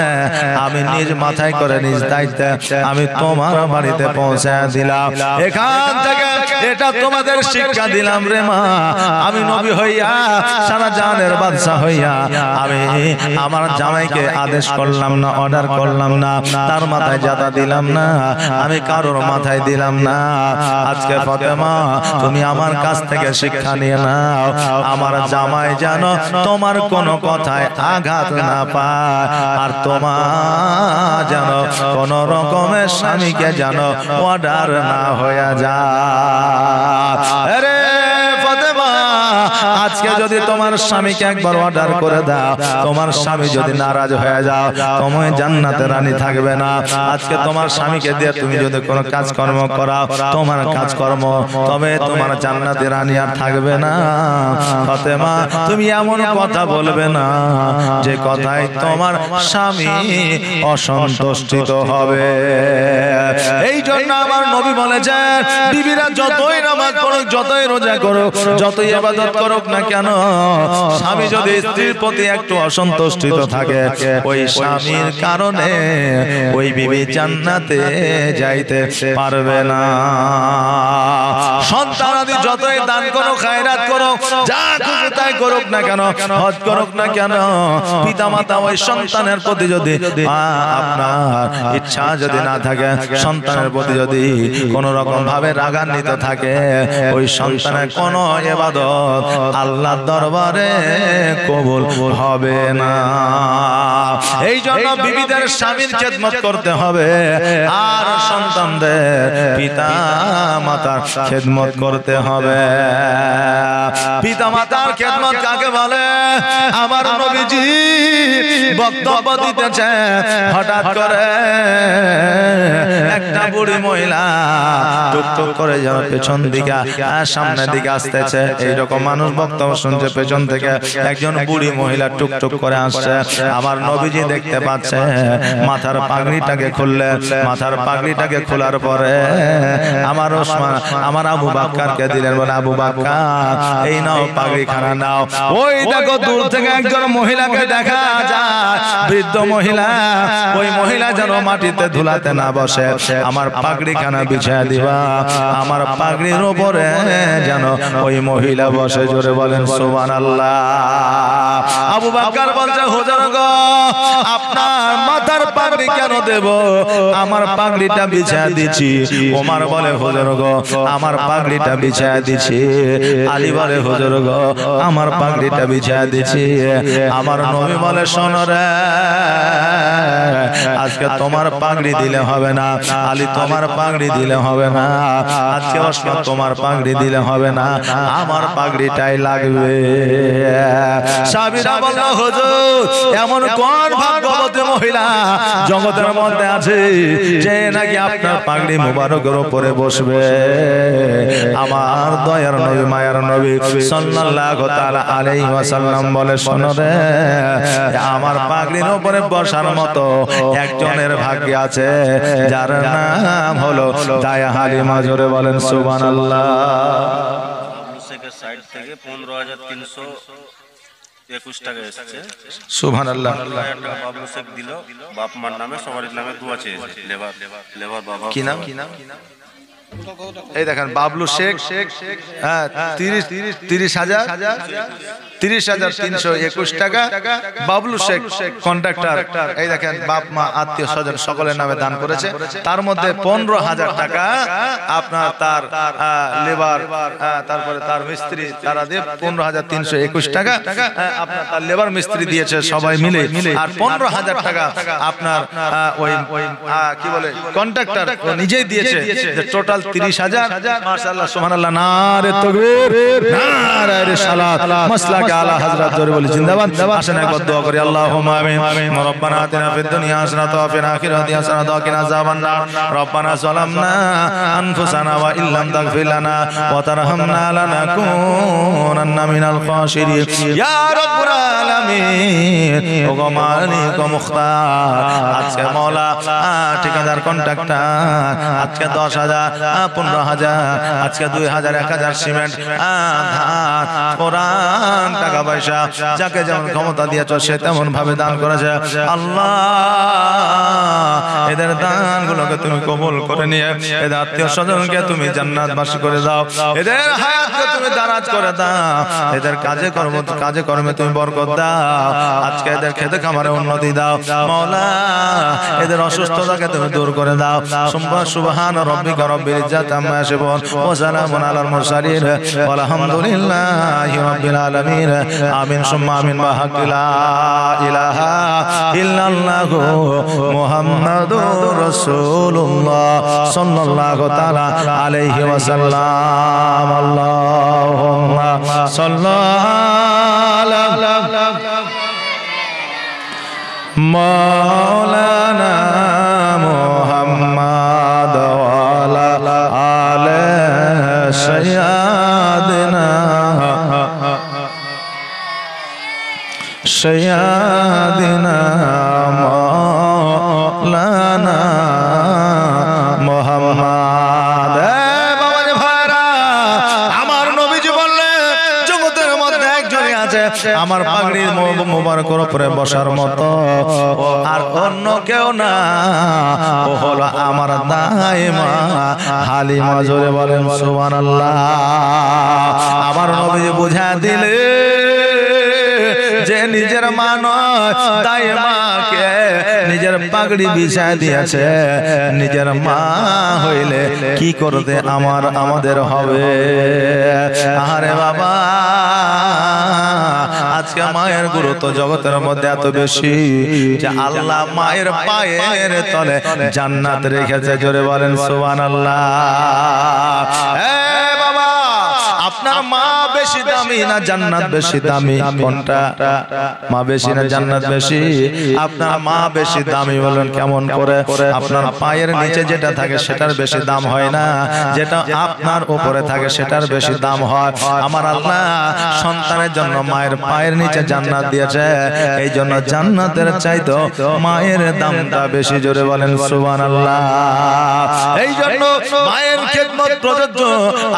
আমি নিজ মাথায় করে নিজ দায়িত্বে আমি তোমার বাড়িতে পৌঁছে দিলাম এখান থেকে এটা তোমাদের শিক্ষা দিলাম রে মা আমি নবী হইয়া সারা জাহানের বাদশা হইয়া আমি আমার জামাইকে আদেশ করলাম না অর্ডার করলাম না তার মাথায় জাতা দিলাম না আমি কারোর মাথায় দিলাম না আজকে ফাতেমা তুমি আমার কাছ থেকে শিক্ষা নিয়ে নাও আমার জামাই যেন তোমার কোনো কথায় আঘাত না পায় আর আর তোমার যেন কোন রকমের স্বামীকে যেন অর্ডার না হয়ে যায়। আরে ফাতেমা, আজকে যদি তোমার স্বামীকে একবার অর্ডার করে দাও, তোমার স্বামী যদি নারাজ হয়ে যাও, তুমি জান্নাতে রানী থাকবে না। আজকে তোমার স্বামীকে দিয়ে তুমি যদি কোনো কাজকর্ম করাও, তোমার কাজকর্ম, তবে তোমার জান্নাতে রানী আর থাকবে না। ফাতেমা, তুমি এমন কথা বলবে না যে কথায় তোমার স্বামী অসন্তুষ্ট হবে। এই জন্য আমার নবী বলেছেন, বিবিরা যতই নামাজ পড়ুক, যতই রোজা করুক, যতই ইবাদত করুক না কেন, স্বামী যদি স্ত্রীর প্রতি একটু অসন্তুষ্ট থাকে, ওই স্বামীর কারণে ওই বিবি জান্নাতে যাইতে পারবে না। সন্তানাদি যতই দান করো, খায়রাত করো, যা খুশি তাই করুক না কেন, হজ করুক না কেন, পিতামাতা ওই সন্তানের প্রতি যদি আপনার ইচ্ছা যদি না থাকে, সন্তানের প্রতি যদি কোন রকম ভাবে রাগান্বিত থাকে, ওই সন্তানের কোন ইবাদত আল্লাহর দরবারে কবুল হবে না। এই জন্য বিবিদের স্বামীর খেদমত করতে হবে, আর সন্তানদের পিতা মাতার খেদমত করতে হবে। পিতা মাতার খেদমত কাকে বলে? আমার নবীজি বক্তব্য দিতেছে, হঠাৎ করে একটা বুড়ি মহিলা টুকটুক করে যেন পেছন দিকে সামনের দিকে আসতেছে। এইরকম মানুষ বক্তব্য শুনছে, পেছন থেকে একজন বুড়ি মহিলা টুকটুক করে আসছে। আমার নবীজি দেখতে পাচ্ছে, মাথার পাগড়িটাকে খুললেন। মাথার পাগড়িটাকে খোলার পরে আমার ওসমান, আমার আবু বাক্কারকে দিলেন, বলে আবু বাক্কার, এই নাও পাগড়ি খানা নাও। ওই দেখো দূর থেকে একজন মহিলাকে দেখা যায়, বৃদ্ধ মহিলা। ওই মহিলা যেন মাটিতে ধুলাতে না বসে, আমার পাগড়ি খানা বিছায় দিবা, আমার পাগড়ির উপরে যেন ওই মহিলা বসে। জোরে বলেন সুবহানাল্লাহ। আবু বাক্কার বলছে, হুজুর গো, আপনার মাথার পাগড়ি কেন দেব? আমার পাগড়িটা বিছায় দিছি। ওমর বলে, হুজুর গো, আমার পাগড়িটা বিছায় দিছি। আলী বলে, হুজুর গো, আমার পাগড়িটা বিছায় দিছি। আমার নবী বলে, শোনো রে, আজকে তোমার পাগড়ি দিলে হবে না, আলী তোমার পাগড়ি দিলে হবে না, আজকে ওসমান তোমার পাগড়ি দিলে হবে না, আমার পাগড়িটাই লাগবে। সাহাবীরা বলল, হুজুর, এমন কোন ভাগ্যবতী মহিলা জগতের মধ্যে আছে যে নাকি আপনার পাগড়ি মুবারকের উপরে বসবে? আমার দয়ার নবী, মায়ার নবী সাল্লাল্লাহু তাআলা আলাইহি ওয়াসাল্লাম বলে, শোনো রে, আমার পাগড়ির উপরে বসার মতো একজনের ভাগ্য আছে, যার নাম হলো দায়া হালিমা। জোরে বলেন সুবহানাল্লাহ। শেখের সাইড থেকে 15,321 টাকা এসেছে। সুবহানাল্লাহ। বাবলু শেখ দিল, বাপ মার নামে সবার নামে দোয়া চেয়েছে। লেবার বাবা কি নাম? এই দেখেন, বাবলু শেখ, হ্যাঁ, 30,321 টাকা বাবলু শেখ কন্ট্রাক্টর। এই দেখেন, বাপ মা আত্মীয় স্বজন সকলের নামে দান করেছে। তার মধ্যে 15,000 টাকা আপনার তার লেবার, তারপরে তার মিস্ত্রি, তারা দিয়ে 15,321 টাকা আপনার তার লেবার মিস্ত্রি দিয়েছে সবাই মিলে। আর 15,000 টাকা আপনার ওই কি বলে কন্ট্রাক্টর নিজেই দিয়েছে। টোটাল 30,000। মাশাআল্লাহ, সুবহানাল্লাহ, নারে তাকবীর, নারে রিসালাত, মাসলাকে আলা হযরত। জোরে বলি জিন্দাবাদ। আসেন একবার দোয়া করি, আল্লাহুম্মা আমিন। রব্বানা আতিনা ফিদ দুনিয়া হাসানাতাও ওয়া ফিল আখিরাতি হাসানাতাও ওয়া কিনা আযাবান নার। রব্বানা যালামনা আনফুসানা ওয়া ইল্লাম তাগফির লানা ওয়া তারহামনা লানাকুনান্না মিনাল খাসিরিন। ইয়া রাব্বুল আলামিন, ও গো মালিক ও মুখতার, আজকে মাওলা ঠিকাদার কন্ট্রাক্টর আজকে 10,000, 15,000, আজকে 2,000, 1,000 সিমেন্ট, কোরআন, টাকা পয়সা, যাকে যেমন ক্ষমতা দিয়েছ সে তেমন ভাবে দান করেছে। আল্লাহ, এদের দানগুলোকে তুমি কবুল করে নিয়ে এদের আত্মীয় স্বজনকে তুমি জান্নাতবাসী করে দাও, এদের হায়াতকে তুমি দারাজ করে দাও, এদের কাজে কর্মে তুমি বরকত দাও। আজকে এদের খেতে খামারে উন্নতি দাও মওলা এদের অসুস্থতাকে তুমি দূর করে দাও সুবহান রাব্বিকা রাব্বিল ইজ্জাতি আম্মা ইয়াসিফুন ওয়া সালামুন আলাল মুরসালিন ওয়ালহামদুলিল্লাহি রাব্বিল আলামিন আমিন সুম্মা আমিন বাহাক্কি লা ইলাহা ইল্লাল্লাহু মুহাম্মাদুর রাসূলুল্লাহ সাল্লাল্লাহু তাআলা আলাইহি ওয়াসাল্লাম আল্লাহুম্মা সাল্লি মাওলানা মুহাম্মদ ওয়া আলা আলি সাইয়্যিদিনা মাওলানা মুহাম্মদ বাবাজি ভাইরা আমার নবীজি বললেন জগতের মধ্যে একজনই আছে আমার পাগড়ির মোবারকের উপরে বসার মতো আর অন্য কেউ না ও হলো আমার দাইমা হালিমা জোরে বলেন সুবহানাল্লাহ আমার নবীজি বুঝা দিলে যে নিজের মা নয় দাইমাকে নিজের পাগড়ি বিছায় দিয়েছে নিজের মা হইলে কি করতে আমাদের হবে আরে বাবা আজকে মায়ের গুরুত্ব জগতের মধ্যে এত বেশি যে আল্লাহ মায়ের পায়ের তলে জান্নাত রেখেছে জোরে বলেন সুবহানাল্লাহ বাবা আপনার মা বেশি দামি না জান্নাত বেশি দামি কোনটা মা বেশি না জান্নাত বেশি আপনার মা বেশি দামি বলেন কেমন করে আপনার পায়ের নিচে যেটা থাকে সেটার বেশি দাম হয় না যেটা আপনার উপরে থাকে সেটার বেশি দাম হয় আমার আল্লাহ সন্তানের জন্য মায়ের পায়ের নিচে জান্নাত দিয়েছে এই জন্য জান্নাতের চাইতো মায়ের দামটা বেশি জোরে বলেন সুবহানাল্লাহ এই জন্য মায়ের খেদমত প্রযোজ্য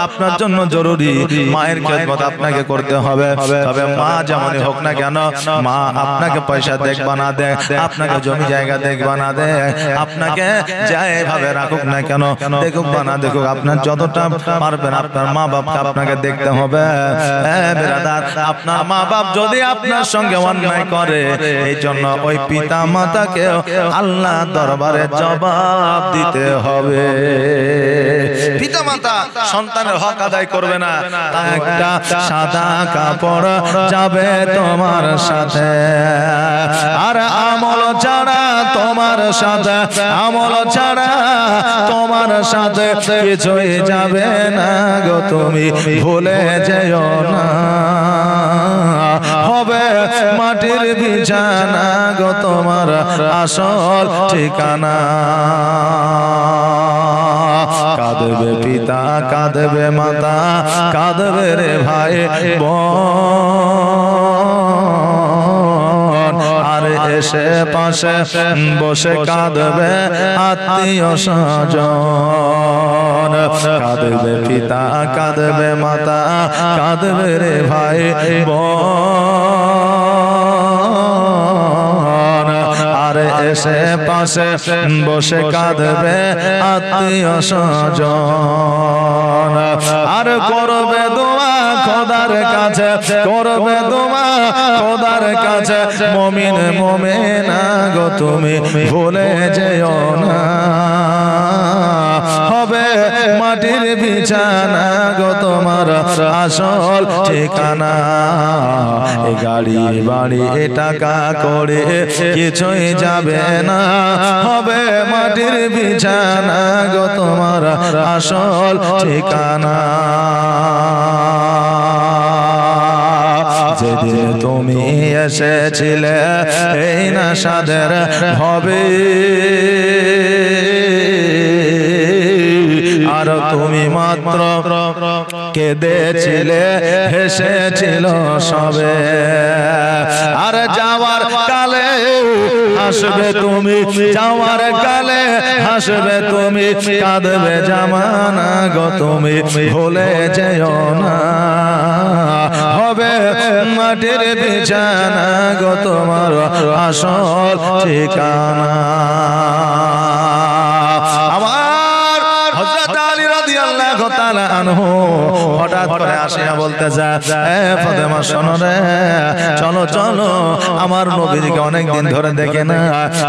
আপনার জন্য জরুরি মায়ের খেদমত আপনাকে করতে হবে তবে মা যেমনই হোক না কেন মা আপনাকে পয়সা দেখবা না দেয় আপনাকে জমি জায়গা দেখবা না দেয় আপনাকে যেভাবে রাখুক না কেন দেখুক বা না দেখুক আপনার যতটা পারবেন আপনার মা বাপকে আপনাকে দেখতে হবে বিরাদার আপনার মা বাপ যদি আপনার সঙ্গে অন্যায় করে এই জন্য ওই পিতা মাতাকে আল্লাহ দরবারে জবাব দিতে হবে পিতা মাতা সন্তানের হক আদায় করবে না একটা সাদা কাপড় যাবে তোমার সাথে আর আমল ছাড়া তোমার সাথে আমল ছাড়া তোমার সাথে কিছুই যাবে না গো তুমি ভুলে যেও না হবে মাটির বিছানা গো তোমার আসল ঠিকানা কাঁদবে পিতা কাঁদবে মাতা কাঁদবে রে ভাই বোন আর এসে পাশে বসে কাঁদবে আত্মীয় স্বজন কাঁদবে পিতা কাঁদবে মাতা কাঁদবে রে ভাই বোন আর এসে পাশে বসে কাঁদবে আত্মীয় স্বজন আর করবে দোয়া খোদার কাছে করবে দোয়া খোদার কাছে মুমিন মুমিনা গো তুমি ভুলে যেও না হবে মাটির বিছানা গো তোমার আসল ঠিকানা এই গাড়ি বাড়ি টাকা করে কিছুই যাবে না হবে মাটির বিছানা গো তোমার আসল ঠিকানা যেদিন তুমি এসেছিলে এই না সাদের হবে আর তুমি মাত্র কেঁদেছিলে হেসেছিল সবে আর যাওয়ার কালে হাসবে তুমি যাওয়ার কালে হাসবে তুমি কাঁদবে জামানা গো তুমি ভুলে যেও না হবে মাটির বিছানা গো তোমার আসল ঠিকানা আমার হযরত আলী রাদিয়াল্লাহু তাআলা আনহু হঠাৎ করে আসিয়া বলতেছে, এ ফাতেমা শোনো রে, চলো চলো আমার নবীজিকে অনেকদিন ধরে দেখে না,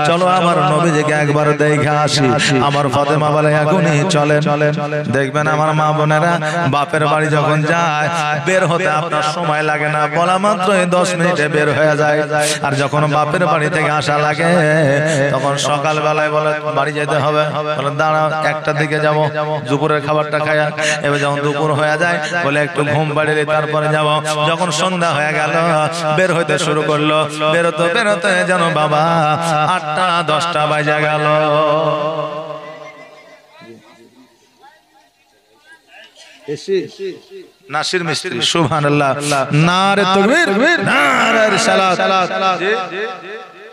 চলো আমার নবীজিকে একবার দেখে আসি। আমার ফাতেমা বলে, এখনই চলেন। দেখবেন আমার মা বোনেরা, বাপের বাড়ি যখন যায় বের হতে আপনার সময় লাগে না, বলা মাত্রই 10 মিনিটে বের হয়ে যায়। আর যখন বাপের বাড়ি থেকে আসা লাগে তখন সকাল বেলায় বলে বাড়ি যেতে হবে, বলে দাঁড়াও একটার দিকে যাব, দুপুরের খাবারটা খায়া। এবার যখন দুপুর হয়ে যায় বলে একটু ঘুম বাড়িয়ে তারপরে যাব। যখন সন্ধ্যা হয়ে গেল বের হইতে শুরু করলো, বেরোতে বেরোতে যেন বাবা 8টা 10টা বাজে গেল। নাসির মিস্ত্রি, সুবহানাল্লাহ, নারে তাকবীর, নারে রিসালাত।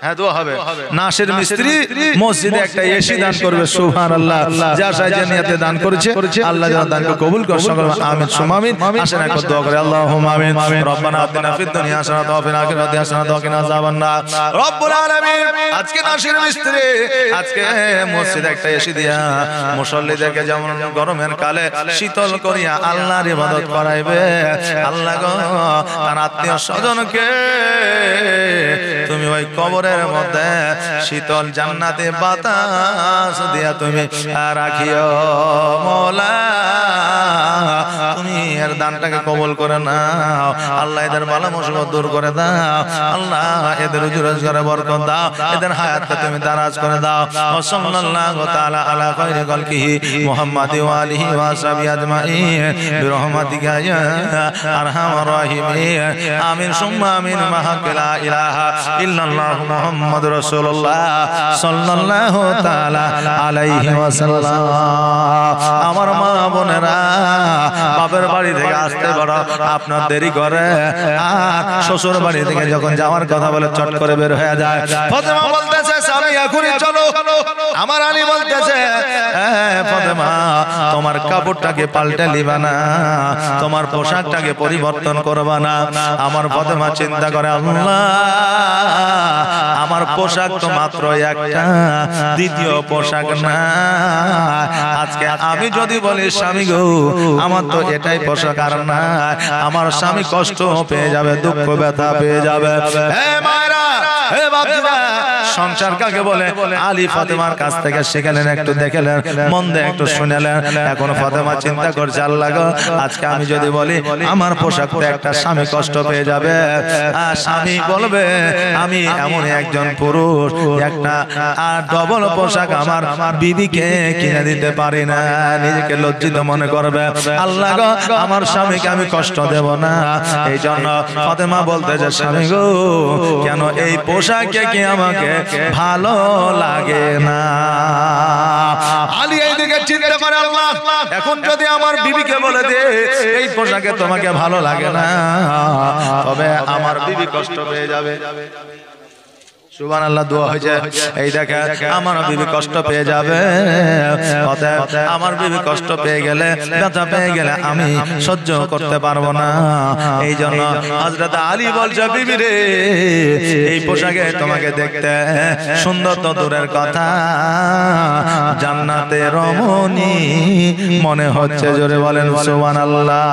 হ্যাঁ দোয়া হবে। নাসির মিস্ত্রি মসজিদে একটা এসি দান করবে, সুবহানাল্লাহ। যা সাইজে নিয়তে দান করেছে আল্লাহ যেন দানকে কবুল করে। সকল আমিন সুম্মা আমিন। আসেন একবার দোয়া করে, আল্লাহুম্মা আমিন। রব্বানা আতিনা ফিদ দুনিয়া হাসানাতাও ওয়া ফিল আখিরাতি হাসানাতাও ওয়া কিনা আযাবান নার। রব্বুল আলামিন আজকে নাসির মিস্ত্রি আজকে মসজিদে একটা এসি দিয়া মুসল্লিদেরকে যেমন গরমের কালে শীতল করিয়া আল্লাহর ইবাদত করাইবে, আল্লাহ গো তার আত্মীয় স্বজনকে তুমি ওই কবরের মধ্যে শীতল জান্নাতে বাতাস দিয়া তুমি রাখিও মওলা। তুমি এর দানটাকে কবুল করে নাও আল্লাহ, এদের বালা মুসিবত দূর করে দাও আল্লাহ, এদের রুজি রোজগারে বরকত দাও, এদের হায়াতকে তুমি দারাজ করে দাও। ওয়া সাল্লাল্লাহু তাআলা আলা খায়রি খালকিহি মুহাম্মাদি ওয়া আলিহি ওয়া সাহবিহি আজমাইন বিরহমাতিকা ইয়া আরহামার রাহিমিন। আমিন সুম্মা আমিন। মাহাক্কিলা ইলাহা ইল্লাল্লাহু মুহাম্মাদুর রাসূলুল্লাহ সাল্লাল্লাহু তাআলা আলাইহি ওয়াসাল্লাম। আমার মা বোনেরা, বাপের বাড়ি থেকে আসতে বড় আপনার দেরি করে, আর শ্বশুর বাড়ি থেকে যখন যাওয়ার কথা বলে চট করে বের হয়ে যায়। ফাতেমা বলতেছে, স্বামী এখনই চলো। আমার আলী বলতেছে, ফাতেমা তোমার কাপড়টাকে পাল্টে লিবা না, তোমার পোশাকটাকে পরিবর্তন করবা না। আমার ফাতেমা চিন্তা করে, আল্লাহ আমার পোশাক তো মাত্র একটা, দ্বিতীয় পোশাক না। আজকে আমি যদি বলি স্বামী গো আমার তো এটাই পোশাক আর না, আমার স্বামী কষ্ট পেয়ে যাবে, দুঃখ ব্যথা পেয়ে যাবে। হে মায়েরা, হে বাপজিরা, সংসার কাকে বলে আলী ফাতেমার কাছ থেকে শিখলেন, একটু দেখলেন, মন দিয়ে একটু শুনেলেন। এখন ফাতেমা চিন্তা করছে, আল্লাহ গো আজকে আমি যদি বলি আমার পোশাক তো একটা, স্বামী কষ্ট পেয়ে যাবে। আর স্বামী বলবে আমি এমন একজন পুরুষ একটা ডবল পোশাক আমার বিবিকে কিনে দিতে পারি না, নিজেকে লজ্জিত মনে করবে। আল্লাহ গো আমার স্বামীকে আমি কষ্ট দেব না। এই জন্য ফাতেমা বলতে যে, স্বামী গো কেন এই পোশাকে কি আমাকে ভালো লাগে না? আলী এইদিকে চিন্তা করে, আল্লাহ এখন যদি আমার বিবিকে বলে দে এই পোশাকে তোমাকে ভালো লাগে না, তবে আমার বিবি কষ্ট পেয়ে যাবে। সুবহানাল্লাহ, দোয়া হয়েছে। এই দেখে আমার বিবি কষ্ট পেয়ে যাবে, আমার বিবি কষ্ট পেয়ে গেলে, ব্যথা পেয়ে গেলে আমি সহ্য করতে পারবো না। এই জন্য হযরত আলী বলছে, বিবি রে এই পোশাকে তোমাকে দেখতে সুন্দর তো দূরের কথা, জান্নাতে রমণী মনে হচ্ছে। জোরে বলেন সুবহানাল্লাহ।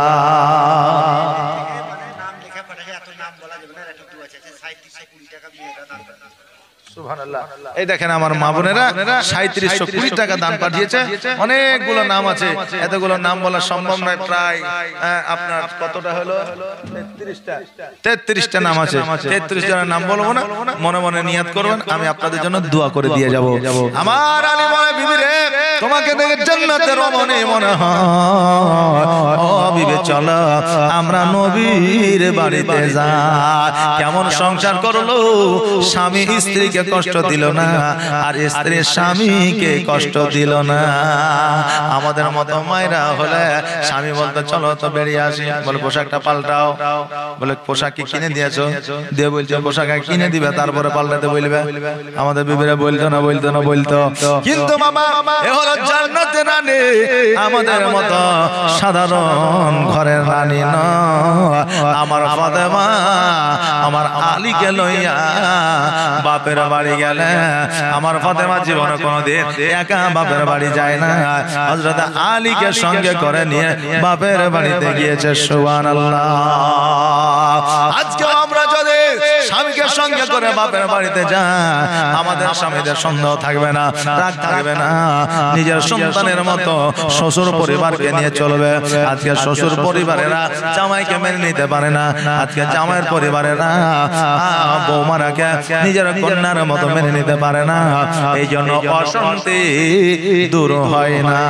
এই দেখেন আমার মা বোনেরা 3720 টাকা দান পাঠিয়েছে। অনেকগুলো নাম আছে, এতগুলো নাম বলা সম্ভব নয়। প্রায় আপনার কতটা হলো? 33টা নাম আছে। 33 জনের নাম বলবো না, মনে মনে নিয়ত করবেন, আমি আপনাদের জন্য দোয়া করে দিয়ে যাব। আমার আলী বলে, বিবি রে তোমাকে দেখে জান্নাতের রমণী মনে হয়। ও বিবি চলো আমরা নবীর বাড়িতে যাই। কেমন সংসার করলো, স্বামী স্ত্রীকে কষ্ট দিল না, আর স্ত্রী স্বামীকে কষ্ট দিল না। আমাদের মতো মায়েরা হলে স্বামী বলতো চলো তো বেরিয়ে আসি, বলে পোশাকটা পাল্টাও, বলে পোশাক কি কিনে দিয়েছো? দিয়ে বলছে পোশাক কিনে দিবে তারপরে পাল্টাতে বলবে। আমাদের বিবিরা বলতো না, বলতো না, বলতো। কিন্তু বাবা এ হলো জান্নাতের রানী, আমাদের মতো সাধারণ ঘরের রানী নয়। আমার ফাতেমা আমার আলীকে লইয়া বাপের বাড়ি গেলে আমার ফাতেমা জীবনে কোনোদিন একা বাপের বাড়ি যায় না, হযরত আলীকে সঙ্গে করে নিয়ে বাপের বাড়িতে গিয়েছে। সুবহানাল্লাহ। আজকে আমরা যদি স্বামীকে সঙ্গে করে বাপের বাড়িতে যাই, আমাদের স্বামীদের সন্দেহ থাকবে না, রাগ থাকবে না, নিজের সন্তানের মতো শ্বশুর পরিবারকে নিয়ে চলবে। আজকে শ্বশুর পরিবারেরা জামাইকে মেনে নিতে পারে না, আজকে জামাইয়ের পরিবারেরা বৌমারাকে নিজের কন্যার মতো মেনে নিতে পারে না, এই জন্য অশান্তি দূর হয় না।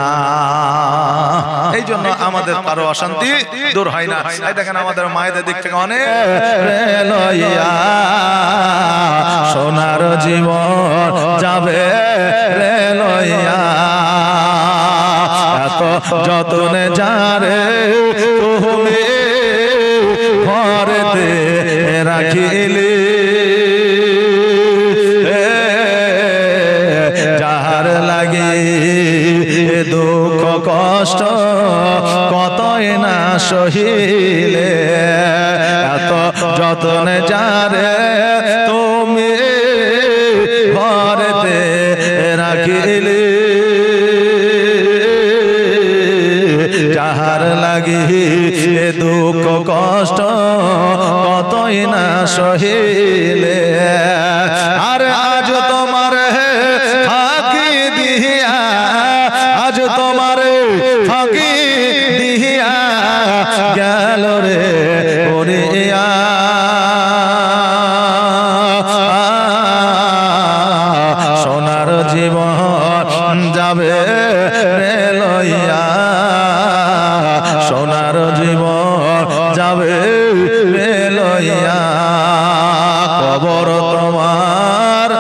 এই জন্য আমাদের কারো অশান্তি দূর হয় না। এই দেখেন আমাদের মায়েদের দিক থেকে অনেক লইয়া সোনার জীবন যাবে রে লইয়া, এত যতনে যারে তুমি ঘরেতে রাখিলি, যাহার লাগে দুঃখ কষ্ট কতই না সহিলে, এত যতনে যারে তুমি ঘরেতে রাখিলি, যাহার লাগি দুঃখ কষ্ট কতই না সহিলে। আর আজ তোমার ফাঁকি দিয়া, আজ তোমার ফাঁকি দিয়া গেল রে ওরিয়া, সোনার জীবন যাবে রে লইয়া, সোনার জীবন যাবে রে লইয়া, কবর তোমার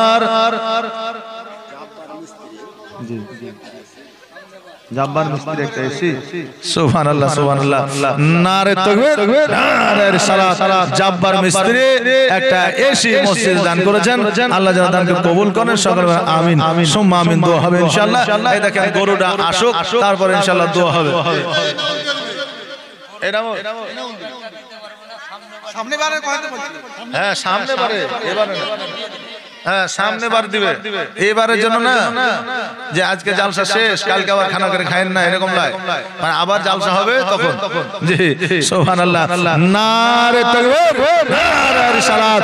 জাব্বার মিস্ত্রি একটা এসি। সুবহানাল্লাহ সুবহানাল্লাহ, নারে তাকবীর নারে রিসালাত। জাব্বার মিস্ত্রি একটা এসি মসজিদ দান করেছেন, আল্লাহ যেন দানকে কবুল করেন। সকলে আমিন সুম্মা আমিন, দোয়া হবে ইনশাআল্লাহ। এই দেখেন গরুটা আসুক, তারপর ইনশাআল্লাহ দোয়া হবে। এটা সামনে বারে কয়তে বলছি? হ্যাঁ সামনে বারে, এবারে না। হ্যাঁ সামনে বার দিবে, এবারের জন্য না যে আজকে জালসা শেষ কালকে আবার খানা করে খায়েন না, এরকম নয়, মানে আবার জালসা হবে তখন। জি সুবহানাল্লাহ, নারে তাকবীর নারে রিসালাত।